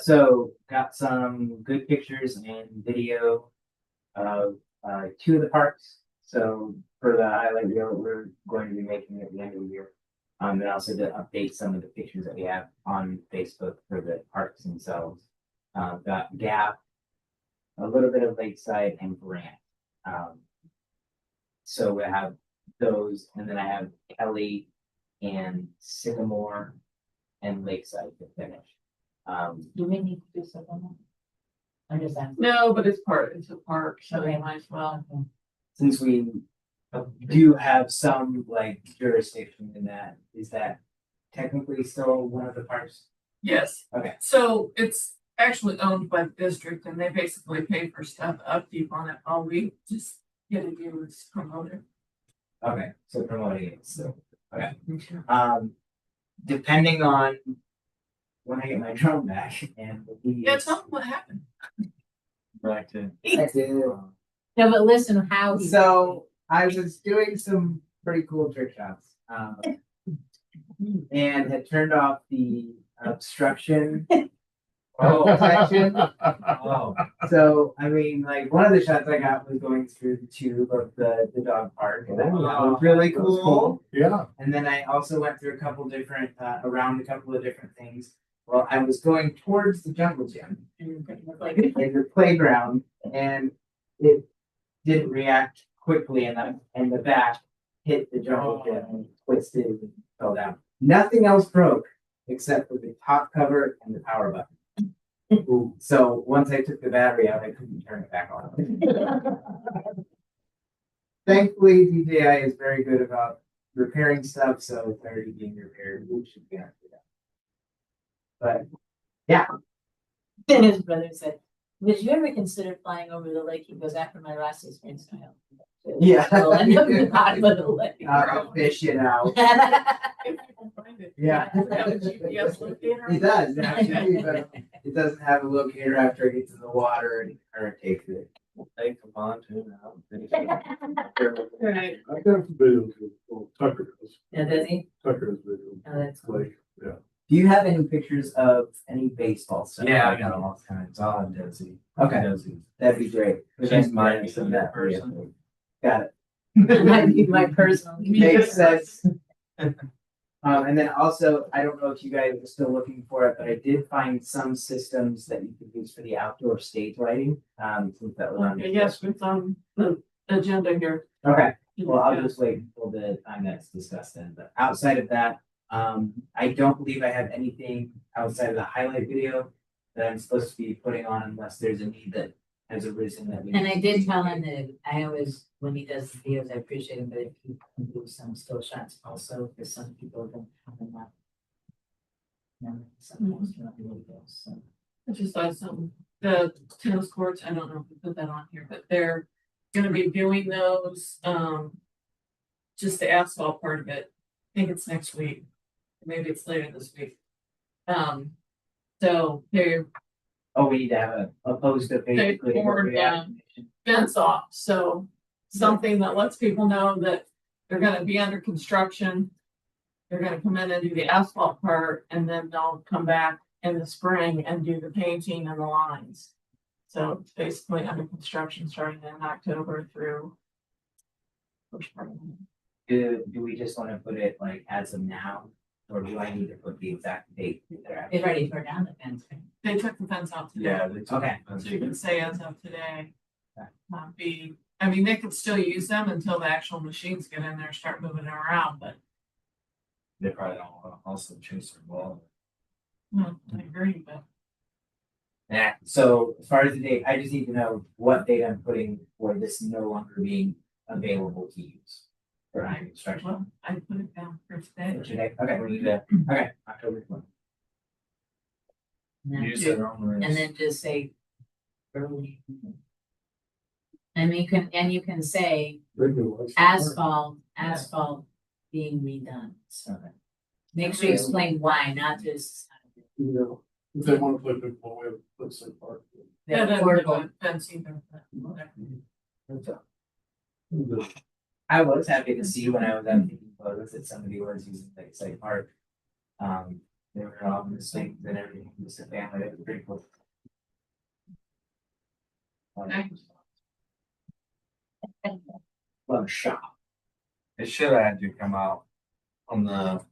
So got some good pictures and video of 2 of the parks. So for the highlight reel, we're going to be making at the end of the year. And also to update some of the pictures that we have on Facebook for the parks themselves. Got Gap, a little bit of Lakeside and Grant. So we have those, and then I have Kelly and Sycamore and Lakeside to finish. Do we need to do something? I'm just asking. No, but it's a park, so we Okay. might as well. Since we do have some like jurisdiction in that, is that technically still one of the parks? Yes. Okay. So it's actually owned by the district and they basically pay for stuff upkeep on it. All we just get to do is promote it. Okay, so promoting it still, okay. Depending on when I get my drone back and. Yeah, tell them what happened. Back to. I do. No, but listen, how. So I was doing some pretty cool trick shots. And had turned off the obstruction. Section. Oh, So, I mean, like, one of the shots I got was going through the tube of the dog park, and that was really That was cool. Yeah, And then I also went through a couple different, around a couple of different things. Well, I was going towards the jungle gym, Like, in the playground, and it didn't react quickly enough, and the back hit the jungle gym and twisted and fell down. Nothing else broke except for the top cover and the power button. So once I took the battery out, I couldn't turn it back on. Thankfully, DJI is very good about repairing stuff, so it's already being repaired. We should be able to do that. But then his brother said, did you ever consider flying over the lake? He goes, after my last experience, I hope. yeah, We'll end up in the bottom of the lake. I'll fish it out. If people find it. Yeah. Does it have a GPS locator? It does, actually, but it doesn't have a locator after it gets in the water and it takes it. take the pontoon out. Right. I've got some videos of Tucker does. Yeah, does he? Tucker does video. Oh, that's cool. Like, yeah. Do you have any pictures of any baseball stuff? Yeah, I got all kinds, all on Desi. Okay. Desi. That'd be great. She's my person. Got it. Might be my personal. Makes sense. And then also, I don't know if you guys are still looking for it, but I did find some systems that you could use for the outdoor stage lighting. Since that was on. Okay, yes, it's on the agenda here. Okay, well, I'll just wait until the time that's discussed then, but outside of that, I don't believe I have anything outside of the highlight video that I'm supposed to be putting on unless there's a need that has arisen that we. And I did tell him that I always, when he does the videos, I appreciate him, but if he can do some still shots also, because some people don't have them up. Some else cannot do those, so. I just saw some, the tennis courts, I don't know if we put that on here, but they're gonna be doing those, just the asphalt part of it. I think it's next week, maybe it's later this week. So they're Oh, we need to have a post of basically. poured, fence off, so something that lets people know that they're gonna be under construction. They're gonna come in and do the asphalt part, and then they'll come back in the spring and do the painting and the lines. So it's basically under construction starting in October through. First part of May. Do we just wanna put it like as of now, or do I need to put the exact date there? They've already tore down the fence. Right? They took the fence out today. Yeah, they took. Okay. So you can say as of today. Okay. I mean, they could still use them until the actual machines get in there, and start moving them around, but They probably don't wanna also chase their ball. no, I agree, but. Yeah, so as far as the date, I just need to know what date I'm putting for this no longer being available to use. For high construction. Well, I put it down for today. Today, okay, we need to, okay, October 20th. And then Use ju- their own words. and then just say early. And you can say asphalt being redone. So make sure you explain why, not just You know, if they wanna play big ball, we have, let's say, park. Yeah, the then portable. fence either, but whatever. I was happy to see when I was out taking photos that somebody was using Lakeside Park. They were all in the swings and everything, just a family, it was pretty cool. Okay. Love shop. It should have had you come out on the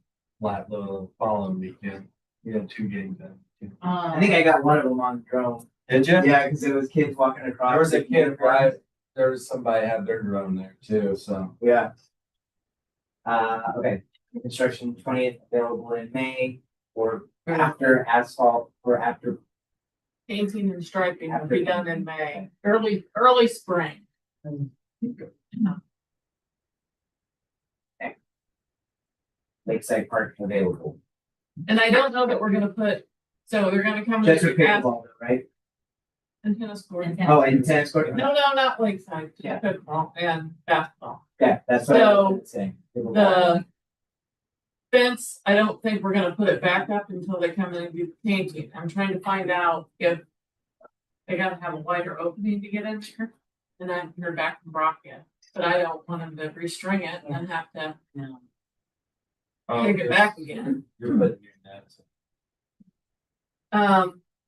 following weekend. We had 2 games in. I think I got one of them on drone. Did you? Yeah, cause it was kids walking across. There was a the kid, right? There was somebody had their drone there too, so. Yeah. Okay, construction 20th available in May, or after asphalt, or after, Painting and striping will be done in May, early spring. Lakeside Park available. And I don't know that we're gonna put, so they're gonna come in Just for and do pickleball, right? and tennis court. And Oh, and tennis court? No, not Lakeside, just Yeah. pickleball and basketball. Yeah, that's what I was saying. Pickleball. The fence, I don't think we're gonna put it back up until they come in and do the painting. I'm trying to find out if they gotta have a wider opening to get in there. And I haven't heard back from Brock yet, but I don't want them to restring it and then have to No. take it back again. You're putting your nets.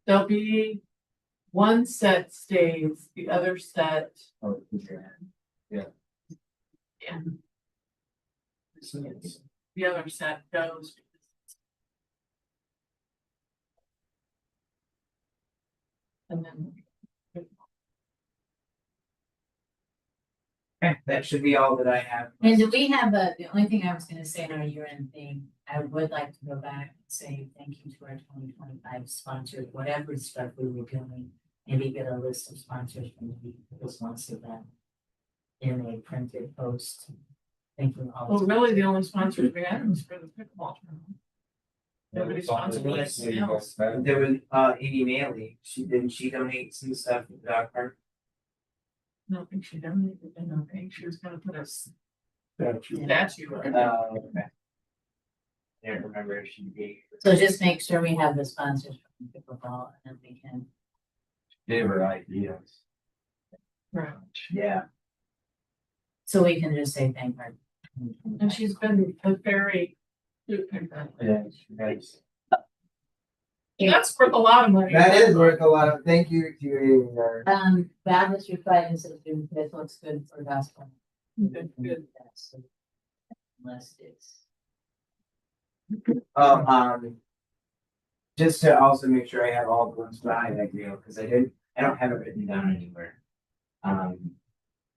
There'll be one set stays, the other set, Oh, okay. yeah. The other set goes. And then. Okay, that should be all that I have. And do we have the only thing I was gonna say in our year-end thing, I would like to go back and say thank you to our 2025 sponsors, whatever stuff we were doing. Maybe get a list of sponsors from this once event. In a printed post. Thank you all. Well, really, the only sponsors we had was for the pickleball tournament. Nobody sponsored anything else. There was, Amy Maley, didn't she donate some stuff to the dog park? I don't think she donated, I don't think she was gonna put a Statue. statue. right? Okay. I don't remember if she gave. So just make sure we have the sponsors from pickleball and then we can. Gave her ideas. Right. Yeah, So we can just say thank her. And she's been a very good picker. yeah, nice. That's worth a lot of money. That is worth a lot of, thank you to Amy. Bad Mr. Clyde says this looks good for gospel. Good, good. Unless it's. Just to also make sure I have all the ones for the highlight reel, because I don't have it written down anywhere.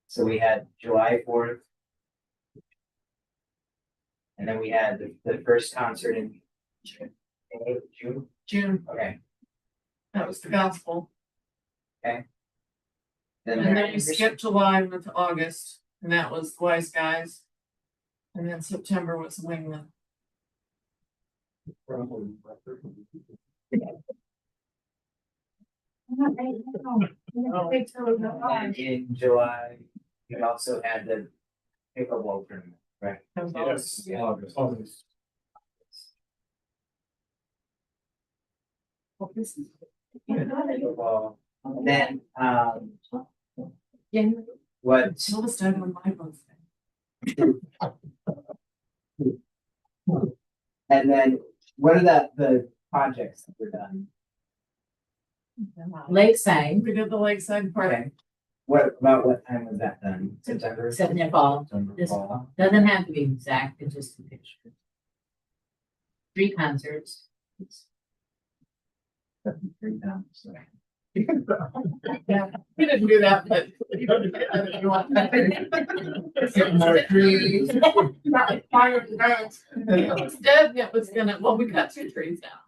So we had July 4th. And then we had the first concert in June, June, okay. that was the gospel. Then And then you skipped July and went to August, and that was the Wise Guys. And then September was Wingman. And in July, we also had the pickleball tournament, right? Yes, August. Pickleball. And then, what, Still the on my birthday. And then what are the projects that were done? Lakeside, We did the lakeside park. Okay. What time was that done? September? except in the fall, September, this fall. fall, doesn't have to be exact, it's just a picture. 3 concerts. Three times, so. Yeah, we didn't do that, but. More trees. Instead, it was gonna, well, we cut 2 trees down.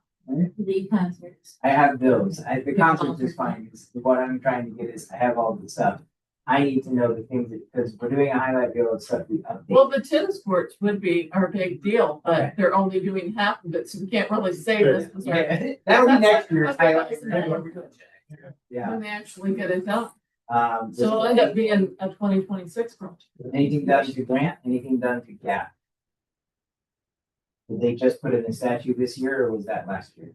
3 concerts. I have those. The concerts is fine, 'cause what I'm trying to get is I have all the stuff. I need to know the things that, because we're doing a highlight reel of stuff we update. Well, the tennis courts would be our big deal, Okay. but they're only doing half of it, so we can't really say this was our. Yeah, that'll be next year's That's- highlight. that's- Yeah. When they actually get it done, So so it'll end up being a 2026 project. anything done to Grant, anything done to Gap? Did they just put in a statue this year or was that last year?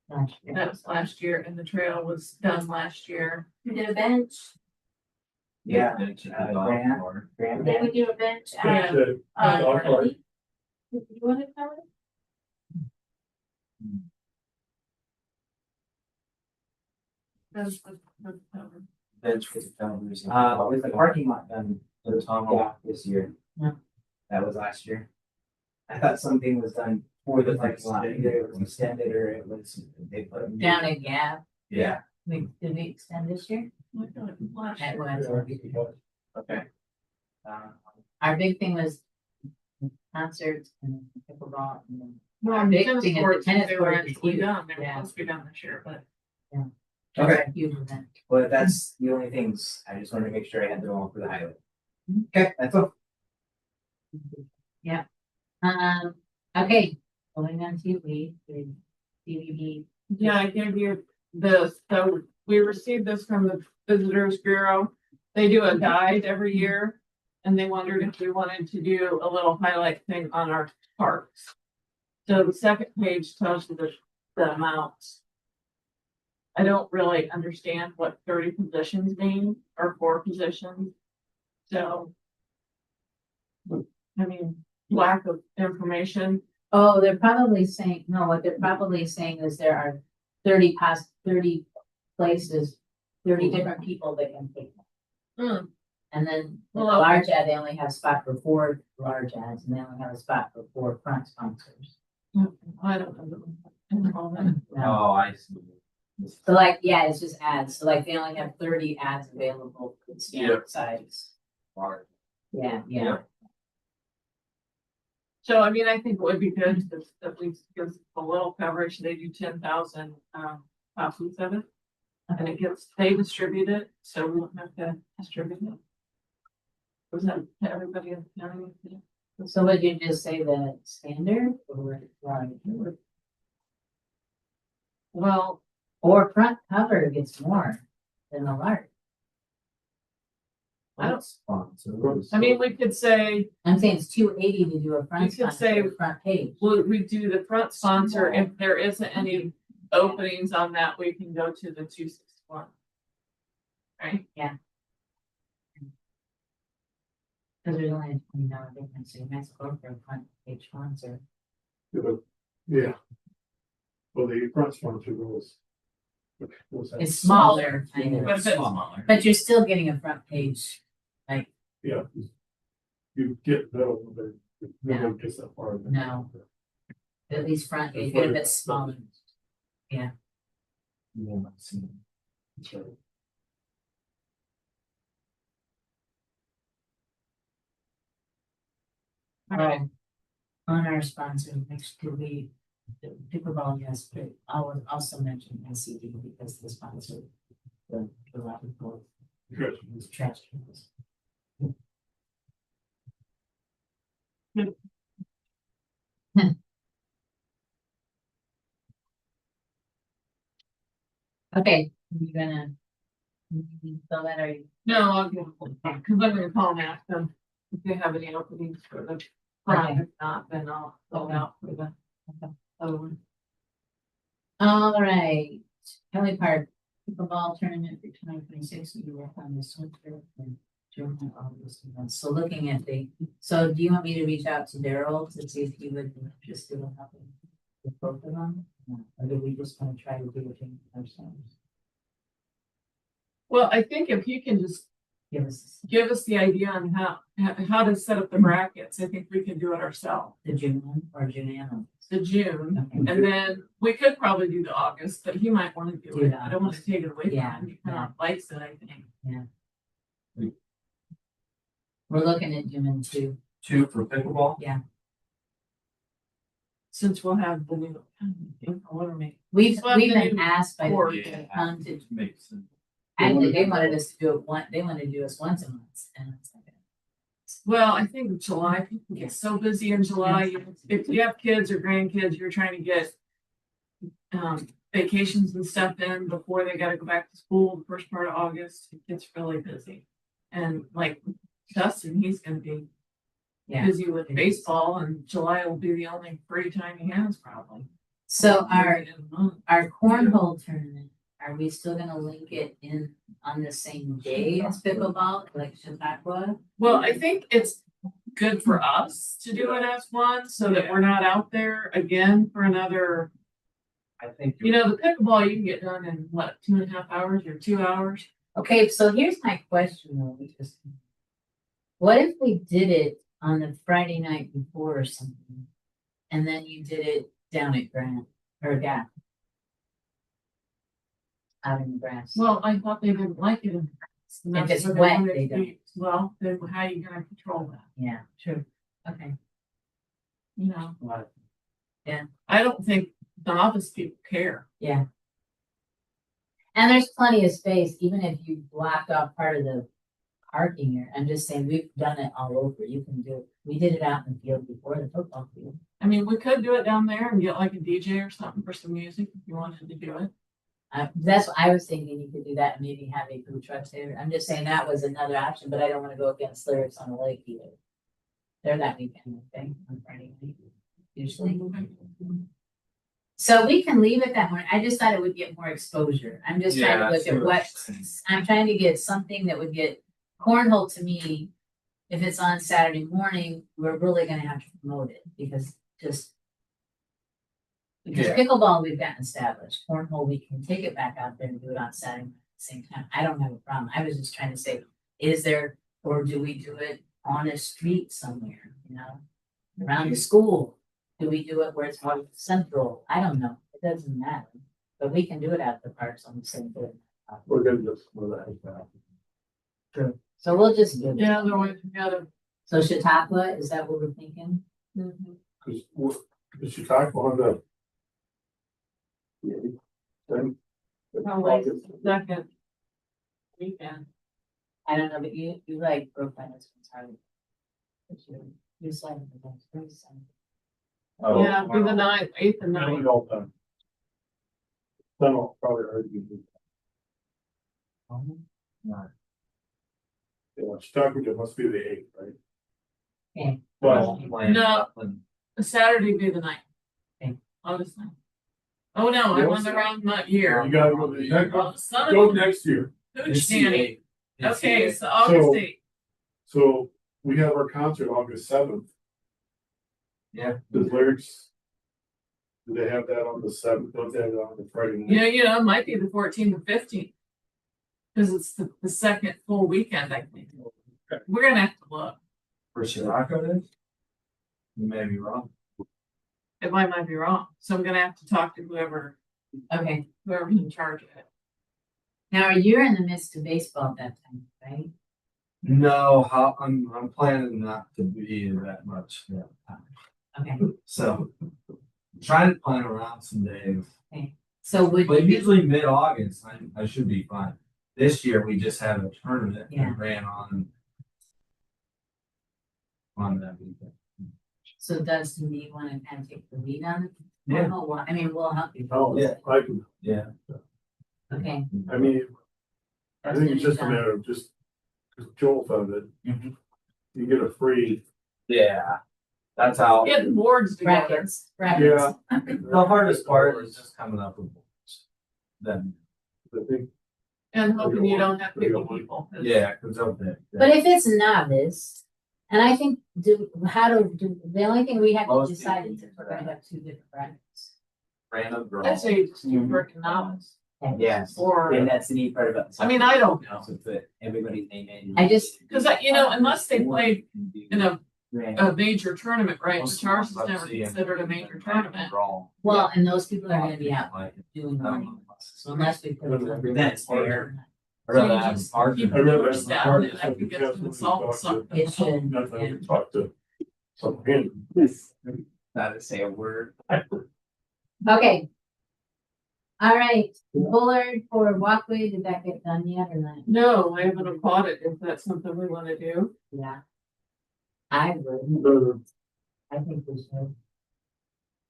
That was last year, and the trail was done last year. We did a bench, Yeah. Bench at the Grant. golf course. Grant, then we do a bench Yeah. at, Said, golf cart. you want to tell it? Bench for the founders. was the parking lot done For the Tom Hall. Gap this year? No. That was last year. I thought something was done for the parking lot, either it was extended or it was, they put. a new- Down at Gap, Yeah, did we extend this year? At was. okay. Our big thing was concerts and pickleball and then. Well, Our the big tennis thing is the courts, tennis they were court is actually huge. done, they were Yeah. supposed to be done this year, but. That's Okay. a huge event. Well, that's the only things, I just wanted to make sure I had them all for the highlight. Mhm. Okay, that's all. Okay, going on to the DVD. Yeah, I gave you this, so we received this from the Visitors Bureau. They do a guide every year. And they wondered if we wanted to do a little highlight thing on our parks. So the second page tells you the amounts. I don't really understand what 30 positions mean, or 4 positions. So. I mean, lack of information. Oh, they're probably saying, no, what they're probably saying is there are 30 places, 30 different people that can take them. Hmm. And then the Well, large ad, they only have spot for 4 large ads, and they only have a spot for 4 front sponsors. I don't know. All that. No. Oh, I see. So like, yeah, it's just ads, so like they only have 30 ads available for the Yeah. standard size. Large. Yeah, yeah. Yeah. So I mean, I think it would be good to at least give a little coverage. They do 10,000 copies of it. And it gets, they distribute it, so we don't have to distribute it. Was that to everybody in the county? So would you just say the standard or large? Well, Or front cover gets more than the large? I don't- Sponsors. I mean, we could say, I'm saying it's 280 to do a front You could sponsor, say- front page. we do the front sponsor. If there isn't any openings on that, we can go to the 261. Right? Because there's only a $20 difference, so you might as well go for a front page sponsor. Yeah. Well, the front sponsor was. Was that? It's smaller, kind of, But if it's- Smaller. but you're still getting a front page. Yeah. You get middle, but No. nobody gets that far. No. At least front, you get a bit smaller. Yeah, I see. All right. On our sponsor, next to the pickleball, yes, but I'll also mention NCD because the sponsor. The Robert Ford Good. is trash cans. Okay, you're gonna. Fill that or No, I'll give them, because I'm gonna call and ask them if they have any openings for the front. Okay. If not, then I'll go out for the other one. all right, Kelly Park pickleball tournament for 2026, you work on this winter. June, August, and so looking at so do you want me to reach out to Daryl to see if he would be interested in helping with both of them? Or do we just want to try to do it ourselves? Well, I think if you can just Give us the idea on how to set up the brackets, I think we can do it ourselves. the June one or June and The June, Okay. and then we could probably do the August, but he might want to do Do it. the I don't want to take it away from Yeah, him. He kind of likes it, I think. We're looking at June too. 2 for pickleball. Since we'll have the new, what are we? We've Well, been then- asked by Or- the people to come to, Makes sense. actually, they wanted us to do it they wanted to do us once a month, and it's like. Well, I think July, people get so busy in July. If you have kids or grandkids, you're trying to get vacations and stuff in before they gotta go back to school the first part of August. It gets really busy. And like Dustin, he's gonna be Yeah. busy with baseball, and July will be the only free time he has probably. So our In a month. cornhole tournament, are we still gonna link it in on the same day as pickleball, like Chautauqua? Well, I think it's good for us to do it as one, so that we're not out there again for another, I think. you know, the pickleball you can get done in what, 2.5 hours or 2 hours? Okay, so here's my question though, which is, what if we did it on the Friday night before or something? And then you did it down at Grant, or Gap? Out in the grass. Well, I thought they didn't like it. And If that's it's what they wet, wanted they to be. Well, then how are you gonna control that, Yeah, true, okay. you know? Right. I don't think the office people care. And there's plenty of space, even if you blocked off part of the parking here. I'm just saying, we've done it all over. You can do it. We did it out in the field before the football field. I mean, we could do it down there and get like a DJ or something for some music if you wanted to do it. That's what I was thinking. You could do that and maybe have a food truck there. I'm just saying that was another option, but I don't want to go against lyrics on the lake either. They're that weekend, I think, on Friday night, usually. So we can leave it that way. I just thought it would get more exposure. I'm just trying Yeah, to I look see at what what, you're saying. I'm trying to get something that would get cornhole to me. If it's on Saturday morning, we're really gonna have to promote it because Yeah. pickleball, we've gotten established. Cornhole, we can take it back out there and do it on Saturday at the same time. I don't have a problem. I was just trying to say, is there, or do we do it on a street somewhere, you know? Around the school? Do we do it where it's more central? I don't know. It doesn't matter. But we can do it at the parks on the same day. We're gonna just, we're that. So we'll just do it. Yeah, they're always together. So Chautauqua, is that what we're thinking? Cause the Chicago on the. Then. Probably second weekend. I don't know, but you like Brooklyn, it's hard. You said it was very sunny. Oh, Yeah, do the 9th, 8th and Then 9th. we all done. Then I'll probably already be. Yeah, Chicago, it must be the 8th, right? Okay. But No. Saturday be the 9th. Okay. August 9th. Oh, no, I'm on the wrong year. you gotta go, you gotta Oh, go, son go of a next year. hooch nanny. It's the Okay, eighth. so August So- 8th. So we have our concert August 7th. Yeah. The lyrics. Do they have that on the 7th? Don't they have that on the Friday night? Yeah, it might be the 14th or 15th. Cause it's the second full weekend, I think. We're gonna have to look. For Chicago it is? You may be wrong. It might be wrong. So I'm gonna have to talk to whoever's Okay, in charge of it. now you're in the midst of baseball at that time, right? No, I'm planning not to be that much. Yeah. Okay, So I'm trying to plan around some days. so would But you, usually mid-August, I should be fine. This year, we just had a tournament Yeah. and ran on that weekend. so Dustin, do you want to kind of take the lead on it? Yeah. Well, I mean, we'll help you. Oh, Yeah. I can, Yeah. Okay. I mean, I think it's just a matter of just, cause Joel found it. Mhm. You get a free, Yeah, that's how. Getting boards together. Brackets, brackets. yeah, The hardest part is just coming up with boards. Then, I think And hoping you don't have 50 people. Yeah, cause of that. But if it's novice, and I think the only thing we have to Most decide people is if we're gonna have two different brackets. Random girl. I'd say just do freaking novice. Yes, Or, and that's the neat part about. I mean, I don't know. So put everybody's name in. I just- Cause unless they played in a major tournament, right, which ours is never considered a major tournament. Well, and those people are gonna be out doing learning, so unless we put. it- That's fair. I'd rather So you have just Parker. keep I remember First that down, part, and I so think we it's have gonna to solve talk to- something. It should, Nothing, yeah. we talked to some him. Not to say a word. Okay. All right, Bullard for walkway, did that get done yet or not? No, I haven't applauded it, if that's something we wanna do. Yeah. I would, Uh, I think we should.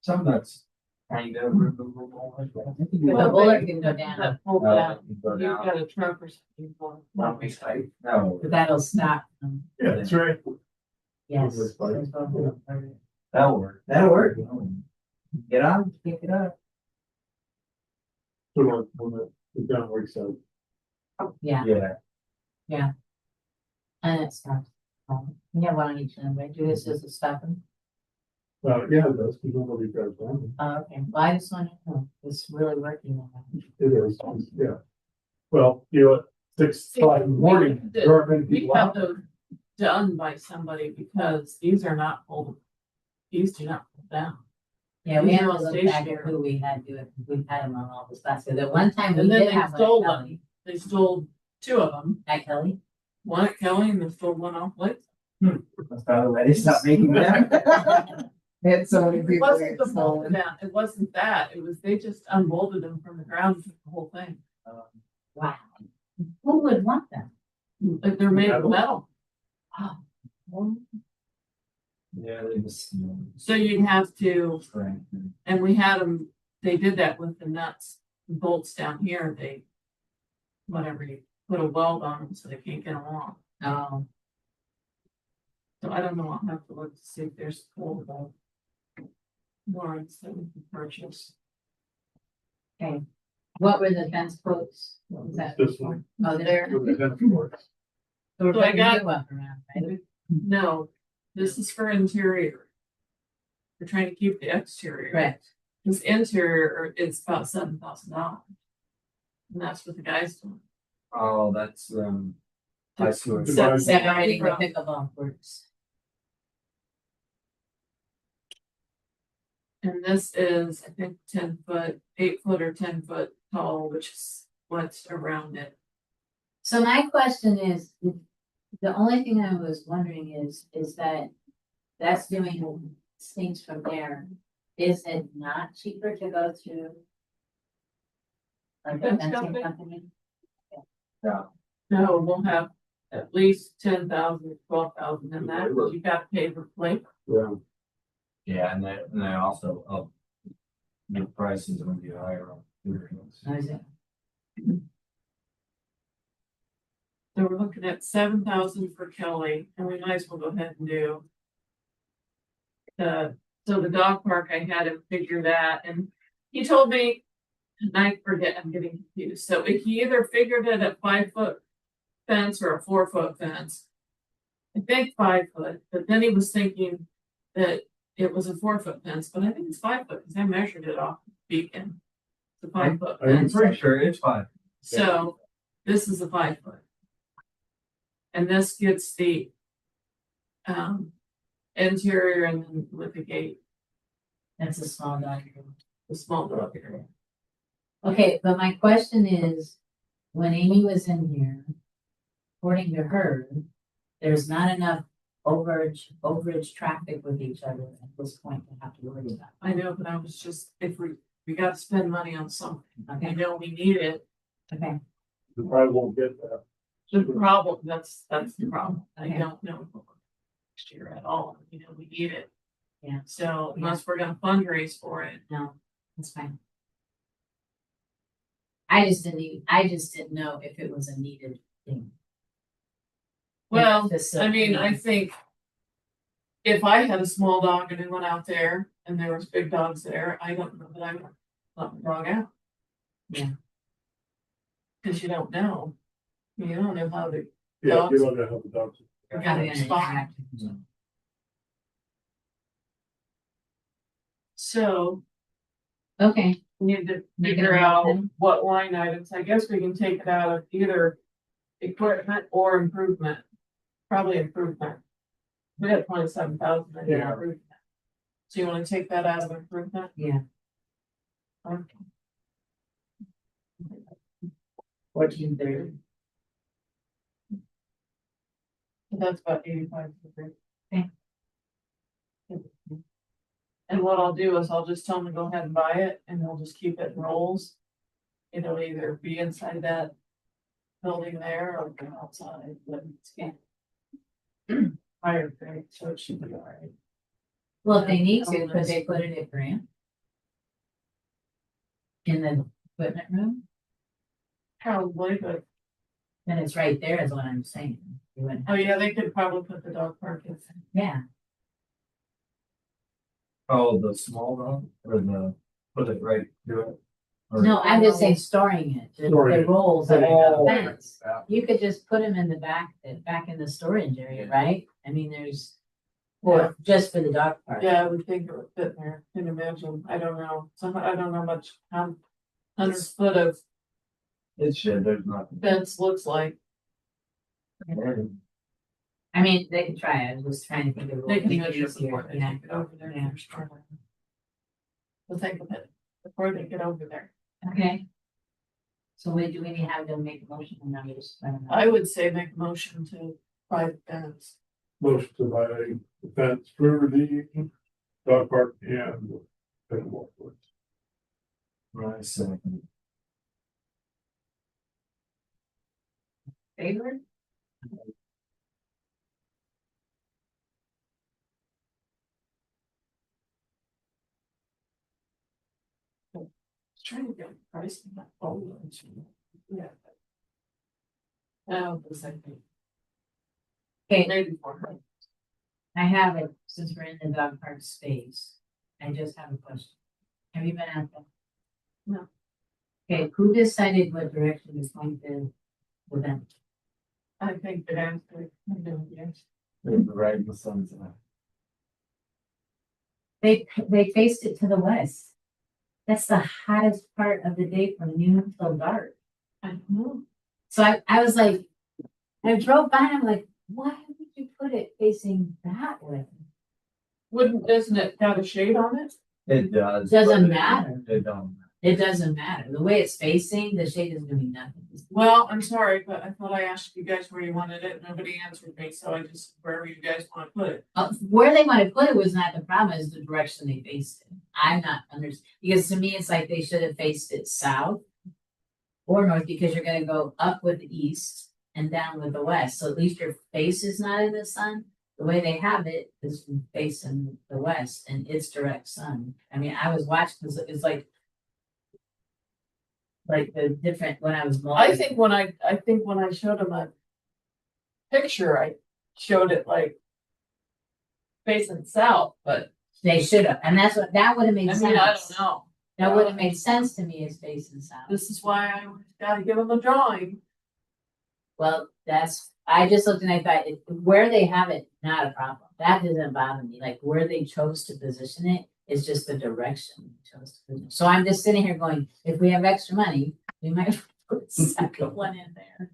Some that's. Kind of removable. But the Bullard can go down, That pull down, you've No, got a truck or something. for- but that'll stop them. Yeah, that's right. Yes. Bullard fight. there's no Bullard fight. That'll work. That'll work. Get on, pick it up. So when the downward side. Yeah, Yeah. and it stops. Yeah, one on each end, right? Do this as a stopping? Yeah, it does, because nobody drives down. Oh, okay, well, I just want to know, it's really working. on that. It is, yeah. Well, you know, at 6:05 in the morning, there aren't many We people have out. those done by somebody because these are not pulled. These do not pull down. Yeah, we These have are to all look back at stationary. who we had do it, we've had them on all the spots, so the one time we And then did they have one stole at them. Kelly. They stole two of them, At Kelly? one at Kelly and they stole one off Lake. That's probably why they stopped making them. They had so many It people. wasn't the get bolt stolen. down, it wasn't that, it was they just unbolted them from the ground and took the whole thing. Wow. Who would want them? Like they're made of metal. Oh, Yeah, they just, you know, So you'd have to, strength. and we had them, they did that with the nuts, bolts down here, they. Whatever, you put a weld on them so they can't get them off. oh, So I don't know, I'll have to look to see if there's foldable warrants that we can purchase. okay. What were the fence quotes? What was that? This one. Oh, there. So We're So I putting got- you up around, right? No, this is for interior. We're trying to keep the exterior. Correct. This interior is about $7,000. And that's what the guys do. Oh, that's, I see what. Divide. Separating the pickleball courts. And this is, I think, 10 foot, 8 foot or 10 foot tall, which is what's around it. So my question is, the only thing I was wondering is that that's doing things from there. Is it not cheaper to go through? Like a Fence fencing company? company? No, we'll have at least 10,000, 12,000 in that, but you gotta pay for plate. Yeah, Yeah, and they also up. The prices when you hire them. Or is it? So we're looking at 7,000 for Kelly, and we might as well go ahead and do. So the dog park, I had him figure that, and he told me, and I forget, I'm getting confused, so if he either figured it at 5 foot fence or a 4 foot fence. I think 5 foot, but then he was thinking that it was a 4 foot fence, but I think it's 5 foot, because I measured it off the beacon. It's a 5 foot I'm fence. Pretty sure it's fine. So this is a 5 foot. And this gets the interior and then with the gate, That's a small dog. the small dog area. Okay, but my question is, when Amy was in here, according to her, there's not enough overage traffic with each other at this point to have to worry about. I know, but I was just, if we got to spend money on something, I Okay, know we need it. okay, you probably won't get that. The problem, that's the problem. I Okay. don't know if we'll work next year at all, you know, we need it. Yeah. So unless we're gonna fundraise for it, no, that's fine. I just didn't know if it was a needed thing. well, Just I mean, I think. If I had a small dog and I went out there and there was big dogs there, I don't know that I would let the dog out. Yeah. Cause you don't know. You don't know how to, Yeah, you don't know how the dogs. How gotta they respond. interact. So Okay, we need to Make it a figure out motion. what line items, I guess we can take it out of either equipment or improvement. Probably improvement. We got 27,000 in Yeah. improvement. So you wanna take that out of improvement? yeah, Okay. 1430. That's about 85. Okay. And what I'll do is I'll just tell them to go ahead and buy it and they'll just keep it in rolls. It'll either be inside that building there or go outside, but it's higher grade, so it should be all right. Well, if they need to, could they put it at Grant? In the equipment room? Probably, but, Then it's right there is what I'm saying. You wouldn't oh have- yeah, they could probably put the dog park in. Yeah, Oh, the small one, or the, put it right to it? Or- no, I'm just saying storing it, the Storing it. rolls that are Oh. the fence. You could just put them in the back in the storage area, right? I mean, there's. Or just for the dog park. Yeah, I would think it would fit there, can imagine, I don't know, I don't know much, how 100 foot of It should, there's nothing. fence looks like. I mean, they could try it, I was just trying to think of. They can make it measure easier, before they yeah. take it over there. Yeah. We'll think of it before they get over there. Okay. So we do we need to have them make a motion and then we just. I don't know. I would say make a motion to buy the fence. Motion to buy the fence for the dog park and the pickleball courts. Right, second. Favor? Trying to get a price on that pole. Yeah. Oh, the same thing. Okay, Maybe 400. I have it, since we're in the dog park space, I just have a question. Have you been out there? No. Okay, who decided what direction is going to the event? I think the answer, yes. Right in the sun's eye. They faced it to the west. That's the hottest part of the day from noon till dark. I know. So I was like, I drove by and I'm like, why would you put it facing that way? Isn't it got a shade on it? It does. Doesn't but it- matter. It don't. It doesn't matter. The way it's facing, the shade is doing nothing. Well, I'm sorry, but I thought I asked you guys where you wanted it. Nobody answered me, so I just, wherever you guys want to put it. Where they want to put it was not the problem, is the direction they faced it. I'm not because to me, it's like they should have faced it south or north, because you're gonna go up with the east and down with the west. So at least your face is not in the sun. The way they have it is facing the west and it's direct sun. I mean, I was watching, it's like the different, when I was. I think when I showed them a picture, I showed it like facing south, but They should have, and that's what, that would have made I sense. mean, I don't know. That would have made sense to me as facing south. This is why I gotta give them a drawing. Well, I just looked and I thought, where they have it, not a problem. That doesn't bother me. Like where they chose to position it is just the direction they chose to position. So I'm just sitting here going, if we have extra money, we might put a second one in there.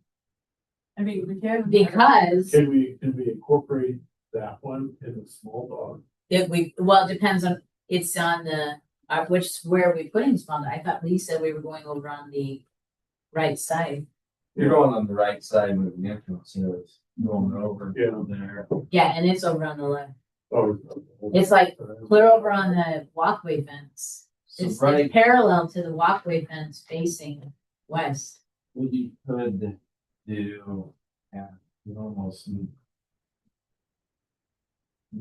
I mean, we can. Because Can we incorporate that one in the small dog? it depends on, it's on the, where are we putting small dog? I thought Lee said we were going over on the right side. You're going on the right side with the entrance, so it's going over Yeah. there. Yeah, and it's over on the left. Oh, It's like clear over on the walkway fence. So It's right, parallel to the walkway fence facing west. what you could do, yeah, you almost. You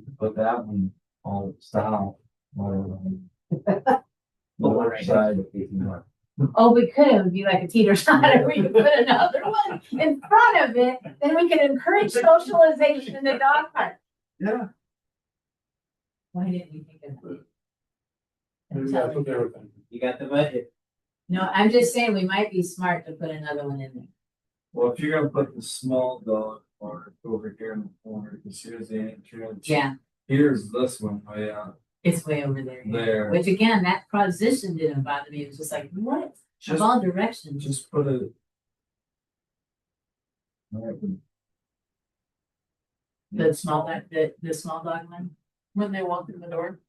could put that one all south, or the north side if you want. Oh, we could, it would be like a teeter-totter, we could put another one in front of it, then we could encourage socialization in the dog park. Yeah. Why didn't we think of that? maybe that's what they were thinking. You got the budget. No, I'm just saying we might be smart to put another one in there. Well, if you're gonna put the small dog park over here in the corner, because here's the entrance. Yeah, Here's this one way out it's way over there. yeah. there. Which again, that position didn't bother me. It was just like, what? Of Just, all directions. just put it. The small, the small dog one. When they walk in the door.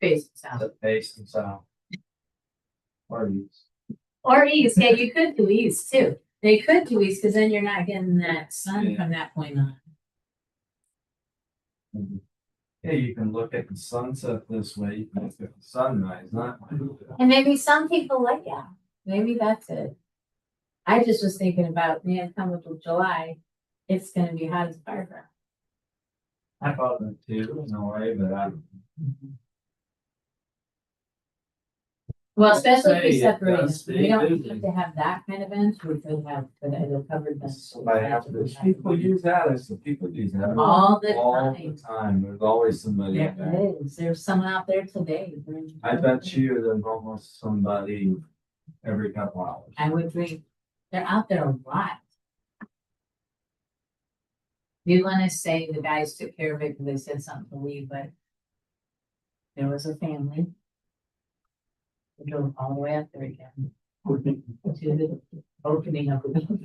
Face south. The face and south. Or east. Or east, yeah, you could do east too. They could do east, because then you're not getting that sun Yeah. from that point on. Yeah, you can look at the sunset this way, you can look at the sunrise, not. And maybe some people like that. Maybe that's it. I just was thinking about, man, coming to July, it's gonna be hot as a firecracker. I thought that too, in a way, but I. Well, especially if we Say it separate does them. stay We don't busy. have to have that kind of bench, we could have, but it'll cover them. Somebody have to, people use that, I said, people use that. All the All the time. time, there's always somebody out There there. is, there's someone out there today. I bet you there's almost somebody every couple hours. I would drink, they're out there a lot. You wanna say the guys took care of it because they said something to leave, but there was a family. They drove all the way up there again to the opening of the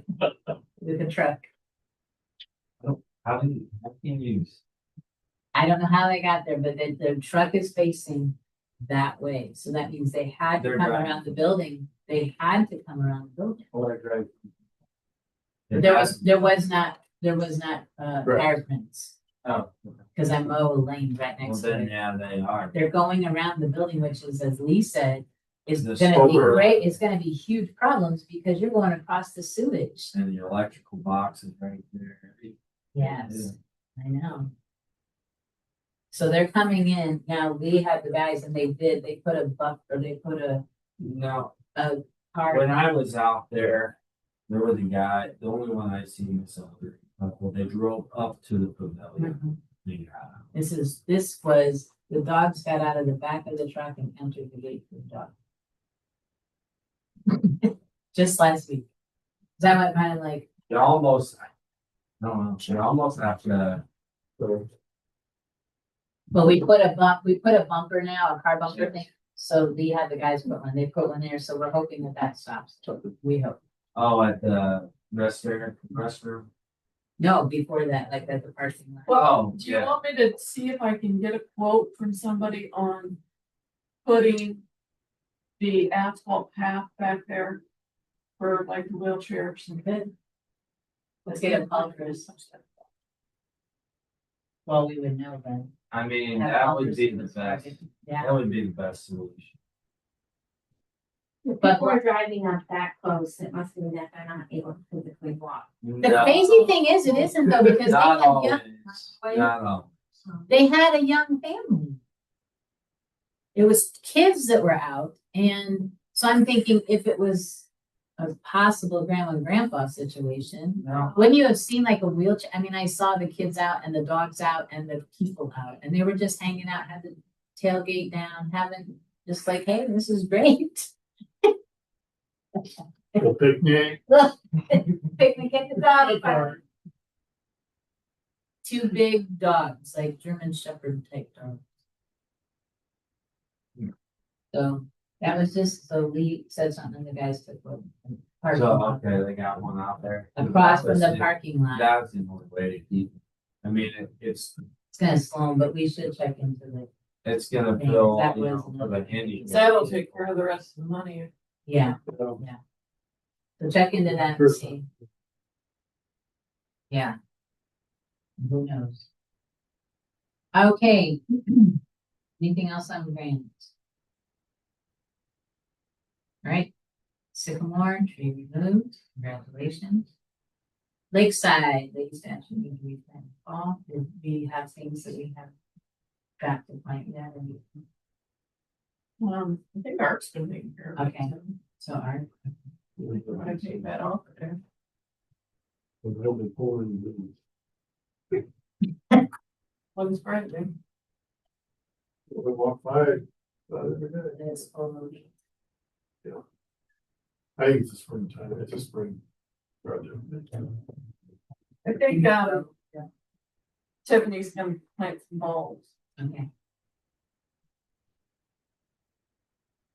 with the truck. How can you use? I don't know how they got there, but the truck is facing that way, so that means they had to They're come driving. around the building. They had to come around the building. Electric. There was not Right. tire prints, Oh, because I mow a lane right well next to then, it. yeah, they are. They're going around the building, which is, as Lee said, is The gonna be sloper. great, it's gonna be huge problems because you're going across the sewage. And your electrical box is right there. Yes, I know. So they're coming in, now Lee had the guys and they put a they put a No, car. when I was out there, there was a guy, the only one I seen was over. Well, they drove up to the pavilion. Mhm. They got out. This was, the dogs got out of the back of the truck and entered the gate for the dog. Just last week. That went kind of like, You almost, no, you almost have to, well, we put a bumper now, a car bumper thing. So Lee had the guys put one, they put one there, so we're hoping that that stops. We hope. oh, at the restroom. No, before that, like at the parking lot. Oh, Do you yeah. want me to see if I can get a quote from somebody on putting the asphalt path back there for like the wheelchairs and Good. Let's get a call first. Well, we would know then. I mean, Have that would callers be in the this best, market. Yeah, that would be the best solution. If But people are driving up that close, it must mean that they're not able to physically walk. the crazy thing is, it isn't though, because Not always, wait. not always. they had a young family. It was kids that were out, and so I'm thinking if it was a possible grandma and grandpa situation, No, wouldn't you have seen like a wheelchair? I mean, I saw the kids out and the dogs out and the people out, and they were just hanging out, had the tailgate down, having just like, hey, this is great. A picnic. Picnic at the dog park. Two big dogs, like German Shepherd type dogs. So that was just, so Lee said something, the guys took one. Parking so, lot. okay, they got one out there. Across from the That's- parking lot. That's the only way to keep, I mean, it's It's gonna slow 'em, but we should check into the, It's gonna Yeah, fill, that you know, was for another the thing. handy. that'll take care of the rest of the money. yeah, so check into that and see. Yeah. Who knows? Okay. Anything else on grants? All right, Sycamore tree removed, congratulations. Lakeside, Lake Statue, need to be planned fall, we have things that we have got to plant yet, and I think Art's been taking care of it. Okay. so our, I take that off there. They'll be pulling the. When's Friday? We'll walk by, That's only. I think it's a springtime, it's a spring project. I think, Tiffany's gonna plant some bulbs. Okay.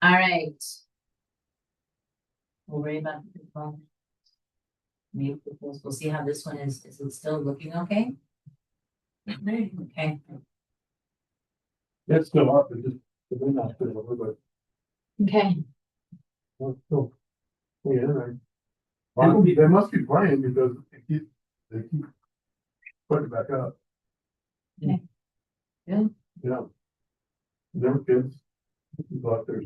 All right. We'll worry about the one. Maybe we'll see how this one is. Is it still looking okay? Okay. It's still up, it's just, the wind not good over, but Okay. it's still. Yeah, right. Well, they must be playing because they keep putting it back up. Okay. Good. Yeah. Their kids, people out there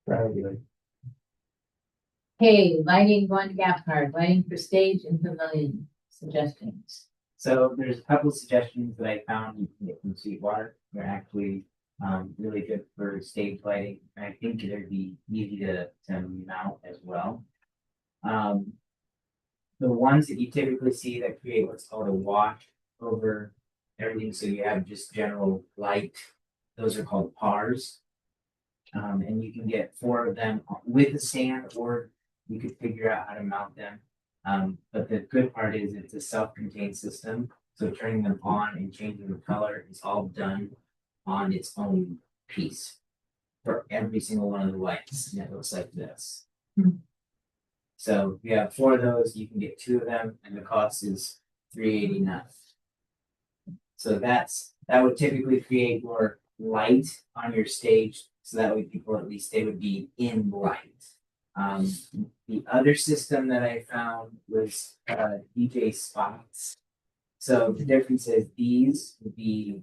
Saturday. Okay, lighting going to gap card, lighting for stage and pavilion suggestions. So there's a couple of suggestions that I found you can get from Sweetwater. They're actually really good for stage lighting. And I think they'd be easy to mount as well. The ones that you typically see that create what's called a wash over everything, so you have just general light. Those are called PARs. And you can get 4 of them with a stand, or you could figure out how to mount them. But the good part is it's a self-contained system. So turning them on and changing the color is all done on its own piece for every single one of the lights. And it looks like this. So if you have 4 of those, you can get 2 of them, and the cost is $389. So that would typically create more light on your stage, so that way people at least they would be in light. The other system that I found was DJ spots. So the difference is these would be,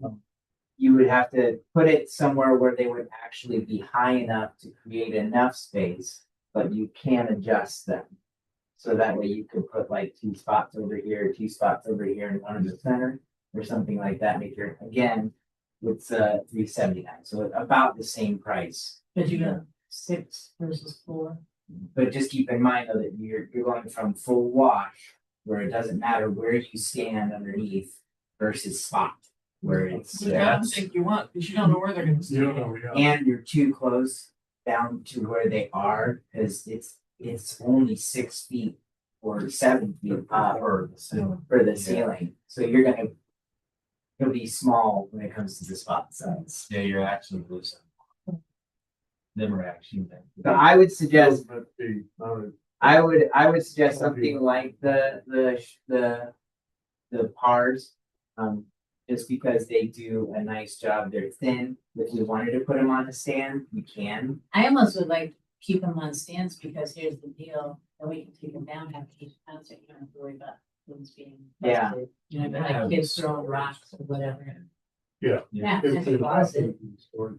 you would have to put it somewhere where they would actually be high enough to create enough space, but you can adjust them. So that way you could put like 2 spots over here, 2 spots over here, and 1 in the center, or something like that. Make your, again, it's $379, so about the same price. But you got 6 versus 4. But just keep in mind though that you're going from full wash, where it doesn't matter where you stand underneath, versus spot, where it's Which I don't think you want, because you don't know where they're gonna You don't stand. know, yeah. and you're too close down to where they are, because it's only 6 feet or 7 feet up Or the ceiling. for the ceiling. So it'll be small when it comes to the spot size. Yeah, you're actually losing. Them are actually. So I would suggest But the, I would suggest something like the PARs, just because they do a nice job. They're thin. If we wanted to put them on a stand, we can. I almost would like to keep them on stands because here's the deal, that we can take them down after each concert, you don't have to worry about things being. Yeah. busted. You know, like kids throwing rocks or whatever. Yeah. Yeah, it's that's a closet.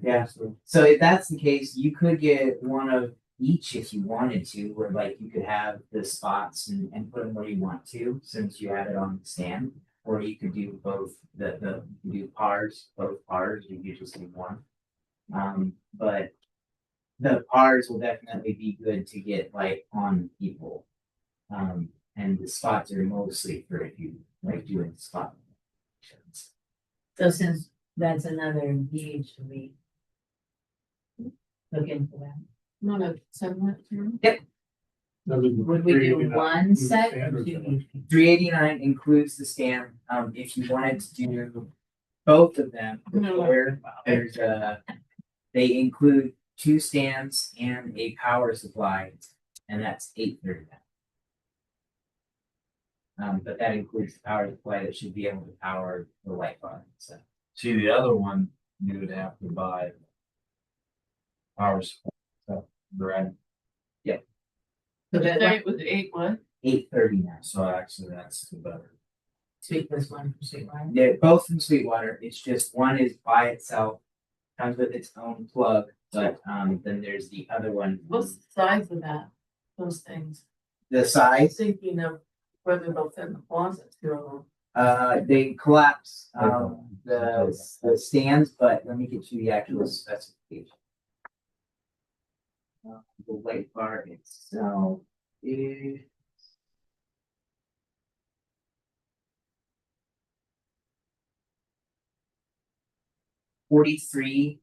Yeah. So, So if that's the case, you could get one of each if you wanted to, where like you could have the spots and put them where you want to, since you have it on the stand. Or you could do both, you could do both PARs, you could just do one. But the PARs will definitely be good to get like on people. And the spots are mostly for if you like doing spot. So since that's another need, should we look into that? Want to send that to Would we do one set or two? $389 includes the stand. If you wanted to do both of them, No. there's they include 2 stands and a power supply, and that's $839. But that includes the power supply that should be able to power the light bar. So See, the other one, you would have to buy. Power supply, so, right, So Did that say one, it was 8 what? $839. so actually that's the better. Sweetwater's one for Sweetwater. They're both from Sweetwater. It's just one is by itself, comes with its own plug, but then there's the other one. What's the size of that, those things? The I was size, thinking of whether they'll fit in the closet too. they collapse the stands, but let me get you the actual specification. The light bar itself is. $43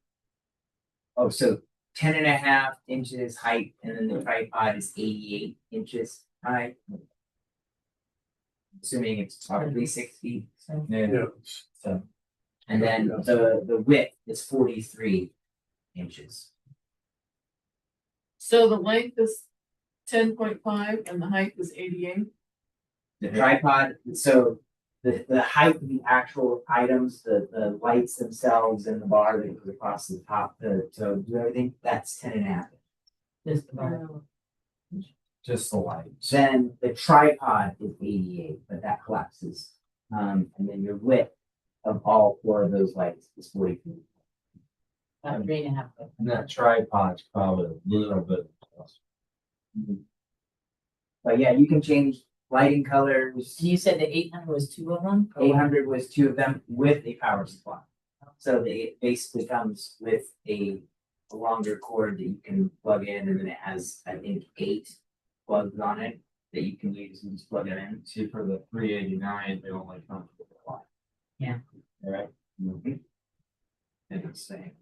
Oh, so 10.5 inches height, and then the tripod is 88 inches high. Assuming it's probably 6 feet, Yeah. so. And then the width is 43 inches. So the length is 10.5 and the height is 88. The tripod, so the height of the actual items, the lights themselves and the bar that goes across the top to do everything, that's 10.5. Just the bar. Just the lights. Then the tripod is 88, but that collapses. And then your width of all 4 of those lights is 40 feet. About 3.5 foot. And that tripod's probably a little bit. But yeah, you can change lighting colors. And you said the 800 was 2 of them? 800 was 2 of them with a power supply. So it basically comes with a longer cord that you can plug in, and then it has, I think, 8 plugs on it that you can use and just plug it in. See, for the 389, they only come with a light. Yeah. All right. Mhm. And it's same.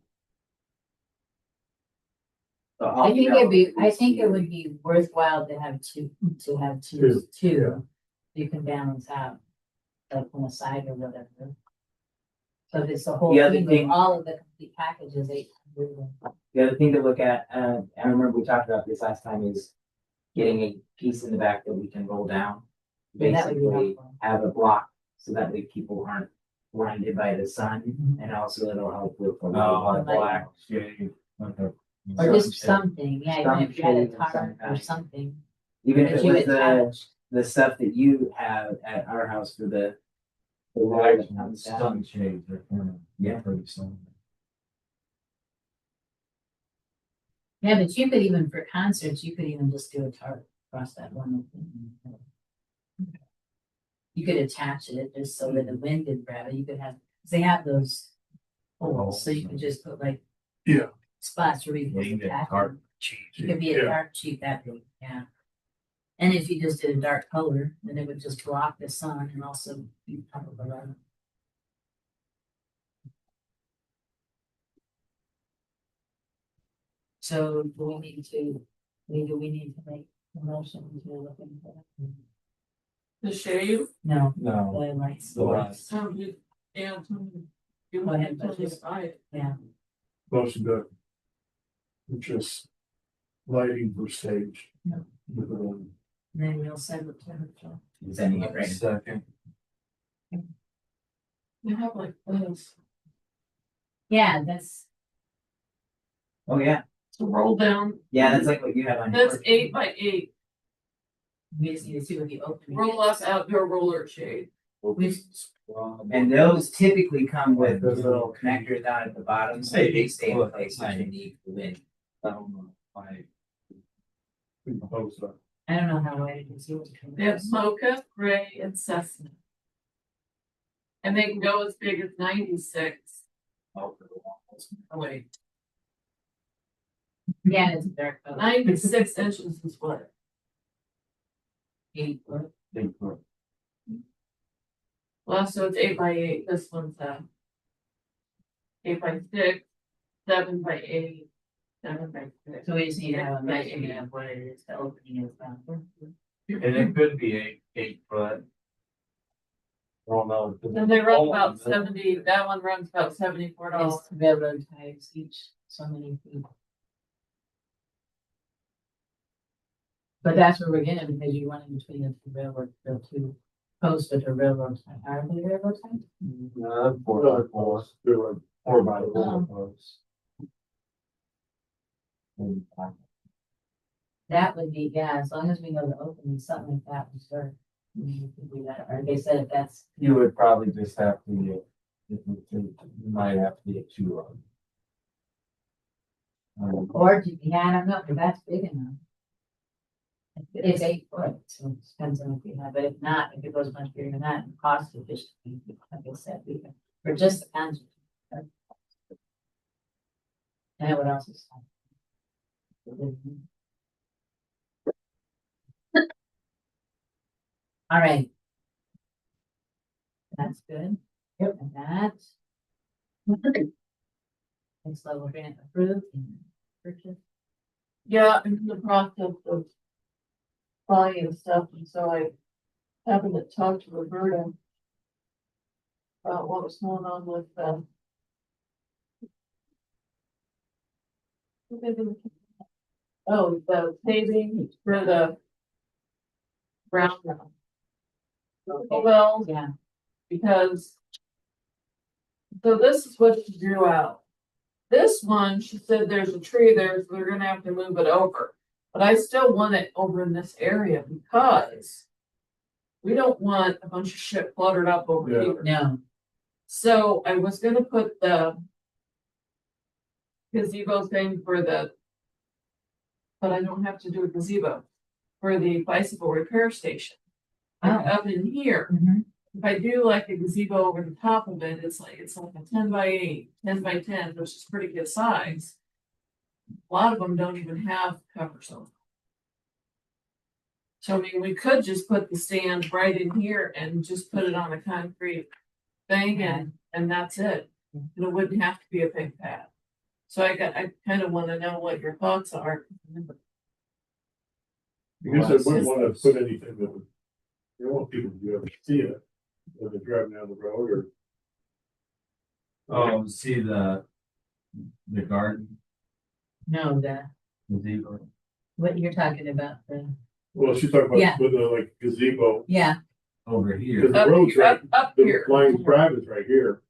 So I think I think it would be worthwhile to have two, Yeah. you can balance out, like on the side or whatever. So if it's the whole The other thing, thing- with all of the complete packages, 800. The other thing to look at, I remember we talked about this last time, is getting a piece in the back that we can roll down. Yeah, that would be Basically, helpful. have a block so that way people aren't blinded by the sun, Mhm. and also it'll help with. the Oh, like Like- black shade. Okay. Or just something, yeah, even if you had a Some shade of some tarp or kind. something. Even if that it you was attach. the stuff that you have at our house for the. The wall lights that and comes down. sun shades are kind of, Yeah. pretty similar. Yeah, but you could even, for concerts, you could even just do a tarp across that one. opening. You could attach it just so that the wind didn't grab it, you could have, 'cause they have those holes, so you could just put like. Yeah. Spots where you You can can get attach tarp them. It could be a Yeah. dark cheap that big, yeah. And if you just did a dark color, then it would just block the sun and also be top of the light. So do we need to make a motion to look into that? The shade. No, No, the lights. the lights. So you, yeah, you Go ahead, want to budget. decide. Yeah, Motion to. Just lighting for stage. Yeah. With it on. then we'll send it to her. so. Sending it right. Second. You have like this, Yeah, that's, Oh, yeah, to roll down, yeah, that's like what you have on. your that's board. 8 by 8, we just need to see what the opening. roll up outdoor roller shade. And those typically come with those little connectors down at the bottom, so they stay in place when you need the wind. I don't know, like, We propose that. I don't know how wide it is. They have mocha, gray, and sesame. And they can go as big as 96. out for the walls. Oh, wait, Yeah, it's a dark color. 96 inches is what? 8 foot. Big foot. Well, so it's 8 by 8, this one's 8 by 6, 7 by 8, 7 by 6. So we just need to have a measurement of what it is, the opening is about. And it could be 8 foot. I don't know. And they run about 70, that one runs about $74. It's railroad ties each, so many feet. But that's where we're getting, because you run in between the two railroad, the two posts with the railroad tie. Are they railroad ties? No, 4 by 4. They're like 4 by 4 Oh. posts. That would be, yeah, as long as we know the opening, something like that would start. We could do that, or they said if that's, You would probably just have to get, you might have to get 2 of them. or, yeah, I don't know, if that's big enough. It's 8 foot, so it depends on if you have, but if not, if it goes much bigger than that, and cost efficient, like I said, we can, for just the concert. And what else is? All right. That's good. Yep. And that. Next level grant approved and purchased. Yeah, I'm in the process of buying stuff, and so I happened to talk to Roberta about what was going on with, oh, the paving for the ground. Well, Yeah, because so this is what she drew out. This one, she said there's a tree there, so they're gonna have to move it over. But I still want it over in this area because we don't want a bunch of shit cluttered up over Yeah. here. no, So I was gonna put the gazebo thing for the, but I don't have to do a gazebo for the bicycle repair station. Like Oh. up in here, mhm, if I do like a gazebo over the top of it, it's like a 10 by 8, 10 by 10, which is pretty good size. A lot of them don't even have covers on them. So I mean, we could just put the stand right in here and just put it on a concrete thing and that's it. And it wouldn't have to be a big pad. So I kind of want to know what your thoughts are. I guess I wouldn't wanna put anything that would, you don't want people to be able to see it when they're driving down the road or. Oh, see the garden, no, the zebra. what you're talking about, Well, she's talking Yeah. about with the like gazebo, yeah, Over because here. the road's right, Up the here, line drive is right here.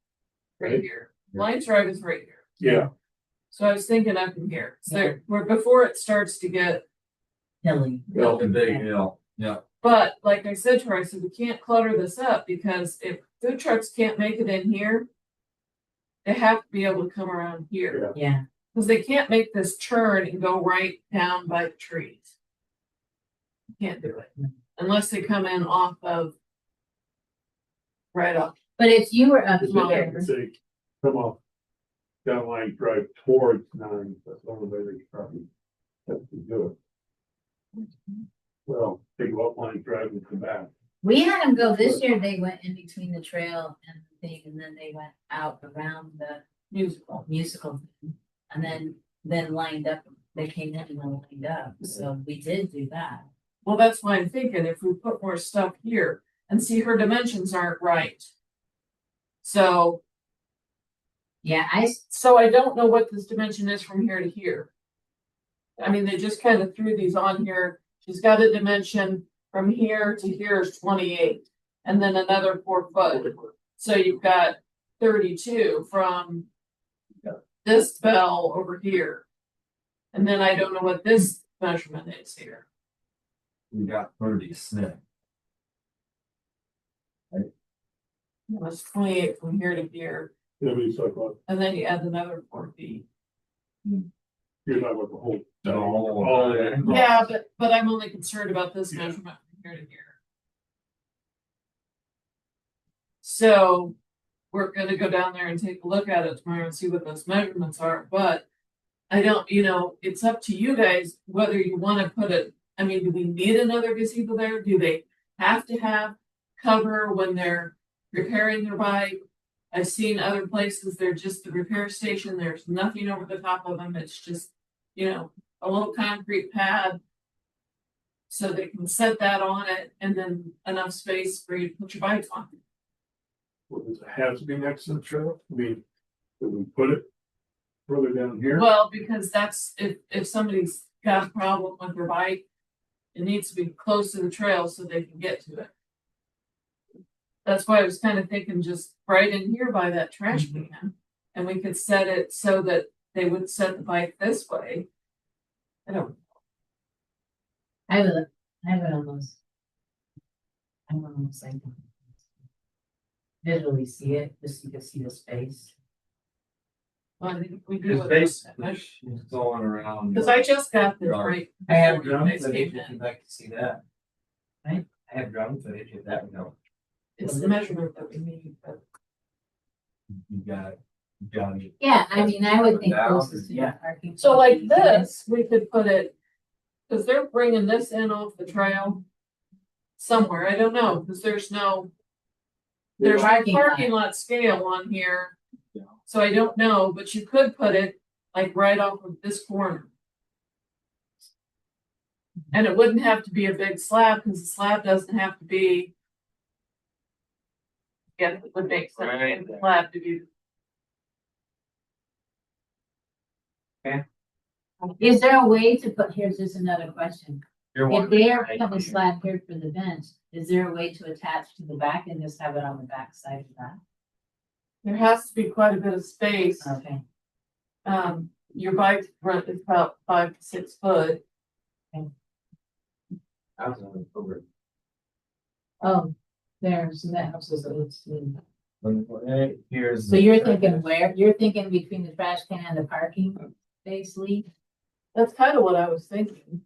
right here. Line's Drive is right here. Yeah, So I was thinking up in here. So where before it starts to get, hilly. Well, The big hill, yeah. but like I said to her, I said, we can't clutter this up because if food trucks can't make it in here, they have to be able to come around here. Yeah, Because they can't make this turn and go right down by the trees. Can't do it unless they come in off of right off. but if you were up because they here, can say, come off. Down line drive towards 9, that's the only way they could probably have to do it. Well, they go up line drive and come back. we had them go this year, they went in between the trail and the thing, and then they went out around the musical. Thing, and then lined up, they came in and then lined up, so we did do that. Well, that's why I'm thinking if we put more stuff here and see her dimensions aren't right. So Yeah, I don't know what this dimension is from here to here. I mean, they just kind of threw these on here. She's got a dimension from here to here is 28 and then another 4 foot. So you've got 32 from this bell over here. And then I don't know what this measurement is here. We got 36. It's 28 from here to here. You know, what he's talking about, And then you add another 4 feet. you're talking about the whole. The whole- all of it. Yeah, but I'm only concerned about this Yeah. measurement from here to here. So we're gonna go down there and take a look at it tomorrow and see what those measurements are, but I don't, it's up to you guys whether you wanna put it, I mean, do we need another gazebo there? Do they have to have cover when they're repairing their bike? I've seen other places, they're just the repair station, there's nothing over the top of them, it's just, a little concrete pad. So they can set that on it and then enough space for you to put your bike on. Well, does it have to be next to the trail? I mean, could we put it further down here? Well, because that's, if somebody's got a problem with their bike, it needs to be close to the trail so they can get to it. That's why I was kind of thinking just right in here by that trash can. And we could set it so that they would set the bike this way. I don't, I would almost like visually see it, just so you can see the space. well, I think we do. Because basically, she's going around. Because I just got this right. I have before you drone guys footage came if in. you'd like to see that. Right. I have drone footage if that would help. It's the measurement that we need, but You got it. Yeah, I mean, I would think Down, closest to the yeah. parking. so like this, we could put it. Cause they're bringing this in off the trail. Somewhere, I don't know, cause there's no Parking lot. parking lot scale on here. So I don't know, but you could put it like right off of this corner. And it wouldn't have to be a big slab, because the slab doesn't have to be. Yeah, it would make sense, Right. for the slab to be. Is there a way to put, here's just another question. You're If wondering, they are right putting a here. slab here for the bench, is there a way to attach to the back and just have it on the back side of that? There has to be quite a bit of space. Okay, Your bike front is about 5 to 6 foot. I was on over. oh, there, so that helps us. Here's. So you're thinking where, you're thinking between the trash can and the parking space, Lee? That's kind of what I was thinking.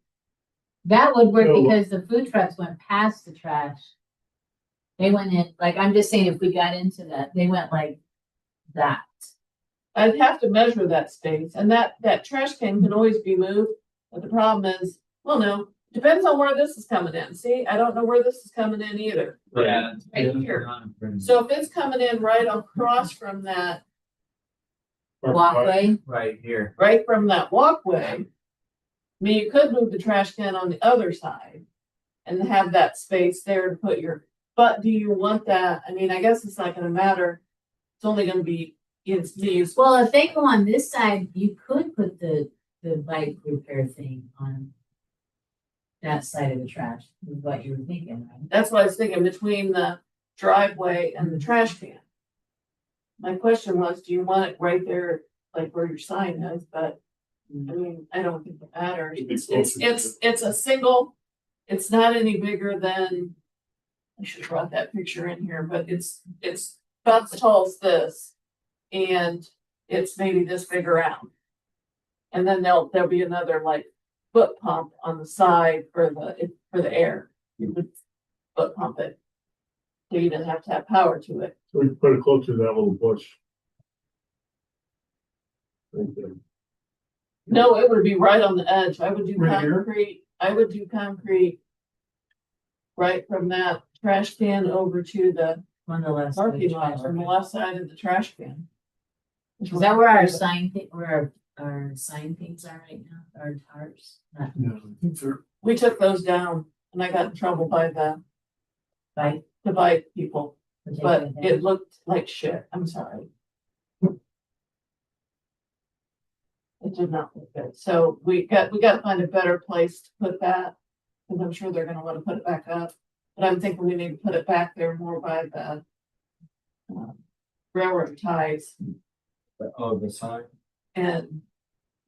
That would work So- because the food trucks went past the trash. They went in, like, I'm just saying, if we got into that, they went like that. I'd have to measure that space, and that trash can can always be moved, but the problem is, well, no, depends on where this is coming in. See, I don't know where this is coming in either. Yeah. Right here. So if it's coming in right across from that, Walkway, Right here. right from that walkway. I mean, you could move the trash can on the other side and have that space there to put your, but do you want that? I mean, I guess it's not gonna matter. It's only gonna be, it's used. well, if they go on this side, you could put the bike repair thing on that side of the trash, is what you were thinking, right? That's what I was thinking, between the driveway and the trash can. My question was, do you want it right there, like where your sign is, but, I mean, I don't think it matters. It's a single, it's not any bigger than, I should have brought that picture in here, but it's about as tall as this. And it's maybe this big around. And then there'll be another like foot pump on the side for the air. You would foot pump it. So you didn't have to have power to it. So we put it close to that little bush. Right there. No, it would be right on the edge. I would do Right here? concrete, I would do concrete. Right from that trash can over to the On the left. side of the parking lot, trash. from the left side of the trash can. Is that where our sign thing, where our sign things are right now, our tarps? Not No, they're- We took those down and I got in trouble by the bike. bike people, for taking but it down. it looked like shit. I'm sorry. It did not look good. So we got to find a better place to put that. Cause I'm sure they're gonna want to put it back up. But I'm thinking we need to put it back there more by the railroad ties. Oh, the sign? And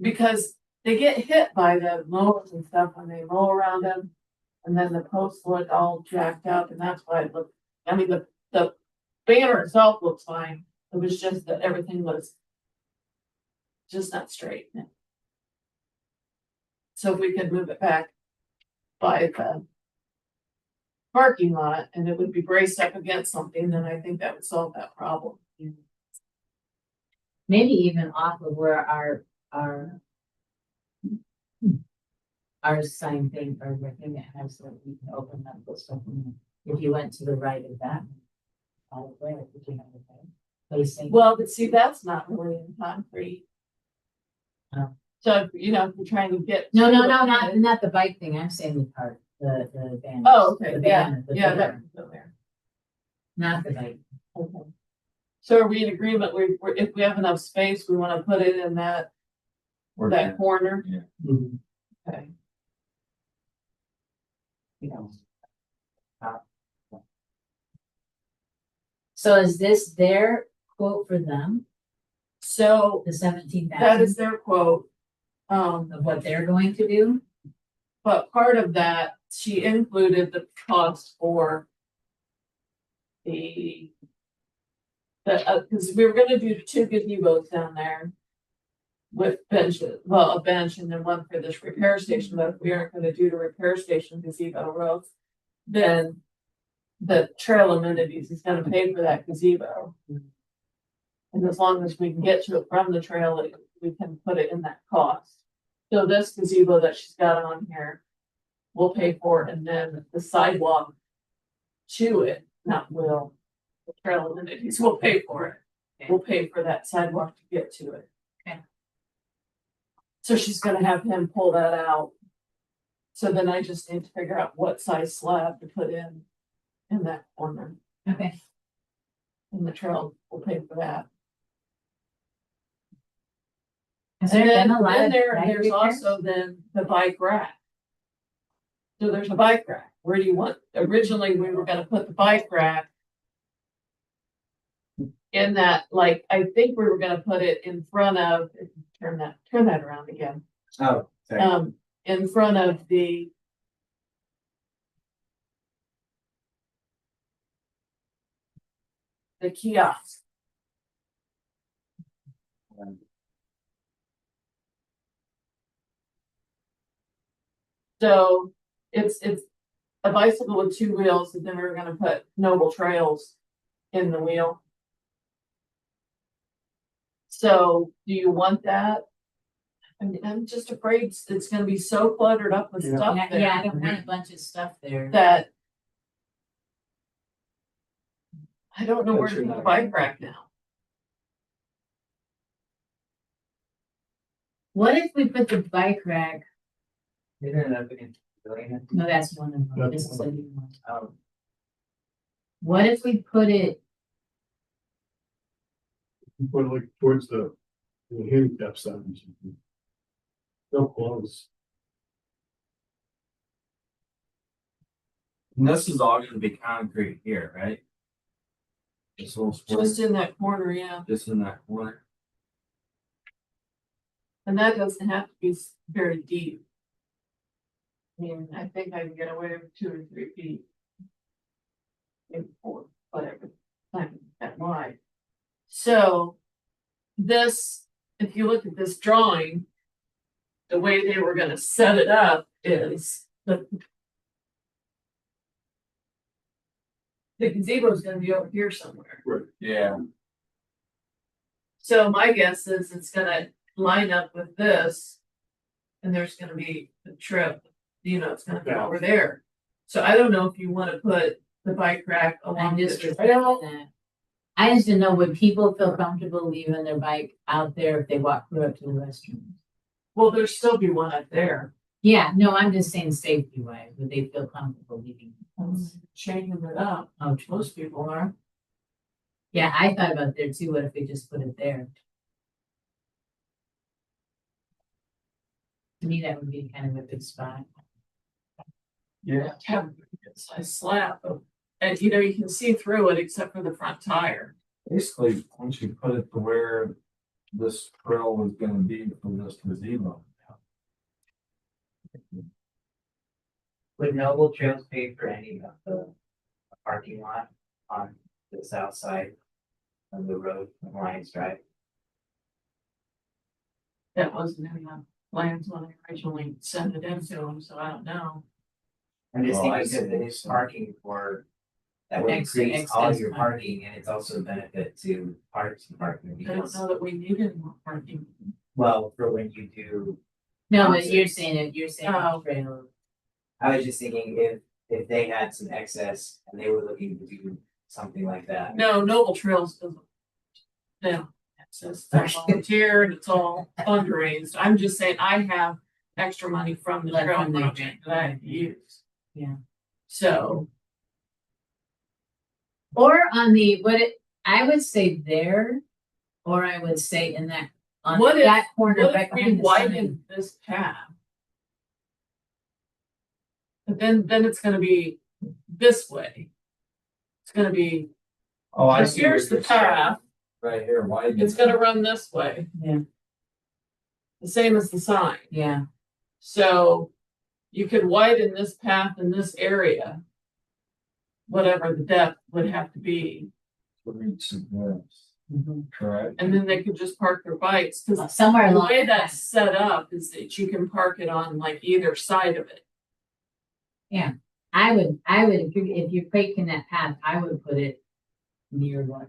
because they get hit by the mowers and stuff when they mow around them. And then the posts look all jacked up and that's why it looked, I mean, the banner itself looks fine. It was just that everything was just not straight. So if we could move it back by the parking lot and it would be braced up against something, then I think that would solve that problem. Maybe even off of where our sign thing, or the thing that has, that we can open up, put stuff in there. If you went to the right of that. All the way, would you have the thing? Facing. Well, but see, that's not really in concrete. Oh. So, you know, if you're trying to get. No, not the bike thing, I'm saying the part, the banner. Oh, okay, The yeah, banner, the yeah, banner, that would go there. Not the bike. Okay. So are we in agreement, if we have enough space, we wanna put it in that corner? Mhm. Okay. You know. So is this their quote for them, So the 17,000 that is their quote. of what they're going to do? But part of that, she included the cost for the, cause we were gonna do 2 gazebos down there with benches, well, a bench and then one for this repair station, but if we aren't gonna do the repair station gazebo roof, then the trail amenities is gonna pay for that gazebo. And as long as we can get to it from the trail, we can put it in that cost. So this gazebo that she's got on here, we'll pay for it, and then the sidewalk to it, not will, the trail amenities will pay for it. will pay for that sidewalk to get to it. Okay. So she's gonna have him pull that out. So then I just need to figure out what size slab to put in that corner, Okay. and the trail will pay for that. Has And there then, been a lot then of bike there's repairs? also then the bike rack. So there's a bike rack. Where do you want, originally, we were gonna put the bike rack in that, like, I think we were gonna put it in front of, turn that around again. Oh, sorry. In front of the kiosk. So it's a bicycle with two wheels, and then we were gonna put Noble Trails in the wheel. So do you want that? I'm just afraid it's gonna be so cluttered up with Yeah. stuff Yeah, there. yeah, I don't want a bunch of stuff there. That I don't know where That's to your put the night. bike rack now. What if we put the bike rack, Isn't it up against the pavilion? no, that's one of them, That's this is a new one. Oh, What if we put it, You put it like towards the handicap sign. So close. And this is all gonna be concrete here, right? This little square, Just in that corner, yeah. just in that corner. And that doesn't have to be very deep. I mean, I think I can get away with 2 or 3 feet. Maybe 4, whatever, not that wide. So this, if you look at this drawing, the way they were gonna set it up is the gazebo is gonna be over here somewhere. Yeah. So my guess is it's gonna line up with this. And there's gonna be a trip, it's gonna be Yeah. over there. So I don't know if you wanna put the bike rack I'm along just the referring trail. to that. I just didn't know, would people feel comfortable leaving their bike out there if they walk through up to the restroom? Well, there'll still be one up there. Yeah, no, I'm just saying safety wise, would they feel comfortable leaving? Changing it up, Oh, true. most people are. Yeah, I thought about there too, what if we just put it there? To me, that would be kind of a good spot. Yeah. Have a good size slab, and you can see through it except for the front tire. Basically, once you put it to where this trail was gonna be for this gazebo. would Noble Trails pay for any of the parking lot on the south side of the road from Lions Drive? That wasn't in the plans when I originally sent it into them, so I don't know. I'm just Oh, I thinking because see. it is parking for, that would Extra- increase all excess your parking. parking and it's also a benefit to parks and parking I don't because, know that we needed more parking. well, for when you do. No, but you're saying it, Oh. trail. I was just thinking if they had some excess and they were looking to do something like that. No, Noble Trails doesn't. No, it's just all volunteer and it's all fundraised. I'm just saying I have extra money from the Like trail from the project that I use. Yeah. So, Or on the, I would say there, or I would say in that, on What if- that corner what right if we behind the sign. widen this path? But then it's gonna be this way. It's gonna be, Oh, I see. here's the what you're saying. path, Right here, why? it's gonna run this way. Yeah. The same as the sign. Yeah, So you could widen this path in this area. Whatever the depth would have to be, Correct. and then they could just park their bikes, because somewhere the along. way that that's set up is that you can park it on like either side of it. I would, if you're taking that path, I would put it near what.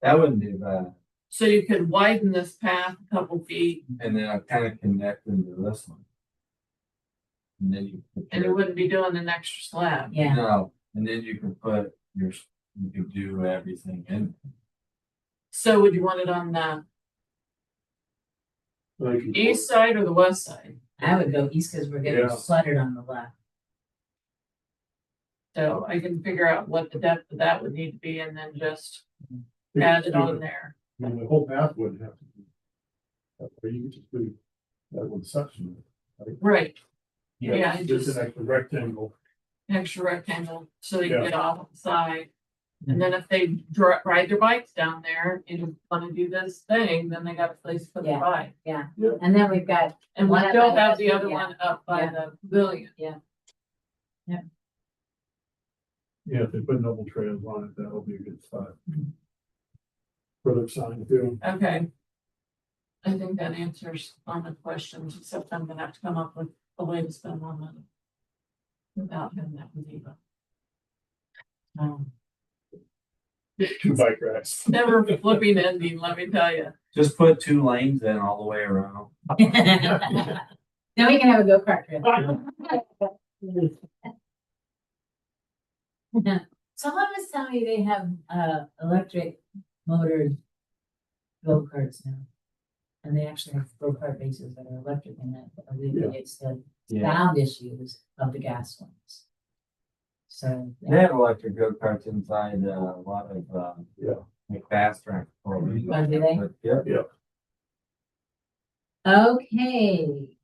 That wouldn't be bad. So you could widen this path a couple feet, And then I kind of connect into this one. And then you. put and you your- wouldn't be doing an extra slab. Yeah, No, and then you can put you could do everything in. So would you want it on the Like you- east side or the west side? I would go east because we're getting Yeah. flooded on the left. So I can figure out what the depth of that would need to be and then just add it on there. I mean, the whole path wouldn't have to be. That way you could just do that one section. Right. Yeah, and Just just an extra rectangle. extra rectangle so they can Yeah. get off the side. And then if they ride their bikes down there and want to do this thing, then they got a place to put their Yeah. bike. And then we've got, And we One at still the- have the other yeah. one up by Yeah. the pavilion. Yeah, if they put double trails on it, that'll be a good spot. For their sign too. Okay. I think that answers all the questions, except I'm gonna have to come up with a way to spend more money. Without having that gazebo. Two bike racks. Never flipping ending, let me tell you. Just put 2 lanes in all the way around. then we can have a go-kart trail. Someone was telling me they have, electric motored go-karts now. And they actually have go-kart races that are electric and that alleviates the Yeah, sound issues of the gas ones. So. they have electric go-karts inside a lot of, Yeah. like fast track. programs. Oh, do they? But, yeah. Okay.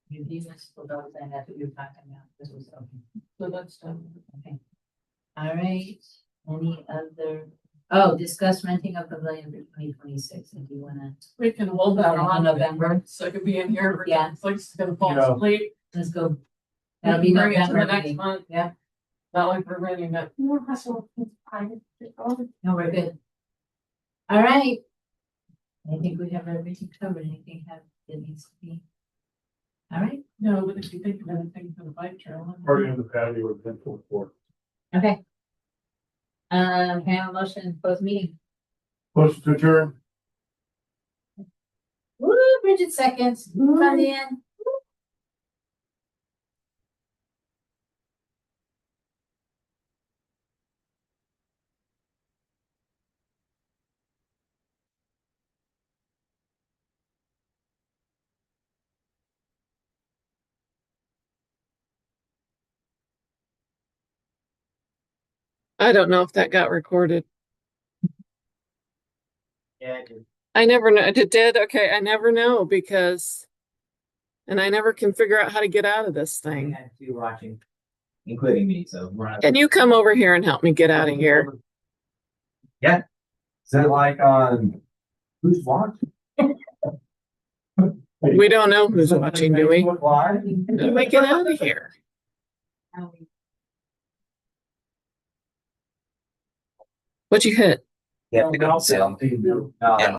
You municipal dogs, and that's what you're talking about, this was, okay, So that's done. okay. All right, any other, oh, discuss renting a pavilion for 2026, if you wanna, We can hold that on November. November, so I could be in here. Yeah. It's like it's gonna fall Yeah. asleep. let's go. We That'll can be bring it to November the next meeting. month. Yeah. Not like we're renting it. More hustle. No, we're good. All right. I think we have everything covered, anything that needs to be. All right, No, but if you think of anything for the bike trail. Party on the patio or 10.4. okay. Can I have a motion to close meeting? Motion to adjourn. Woo, Bridget seconds, from the end. I don't know if that got recorded. Yeah, I did. I never know. It did? Okay, I never know because. And I never can figure out how to get out of this We thing. had 2 watching, including me, so we're not. Can you come over here and help me get out of here? Is it like on Who's Watching? We don't know who's watching, do we? Facebook Live? How do I get out of here? What'd you hit? Yeah. No,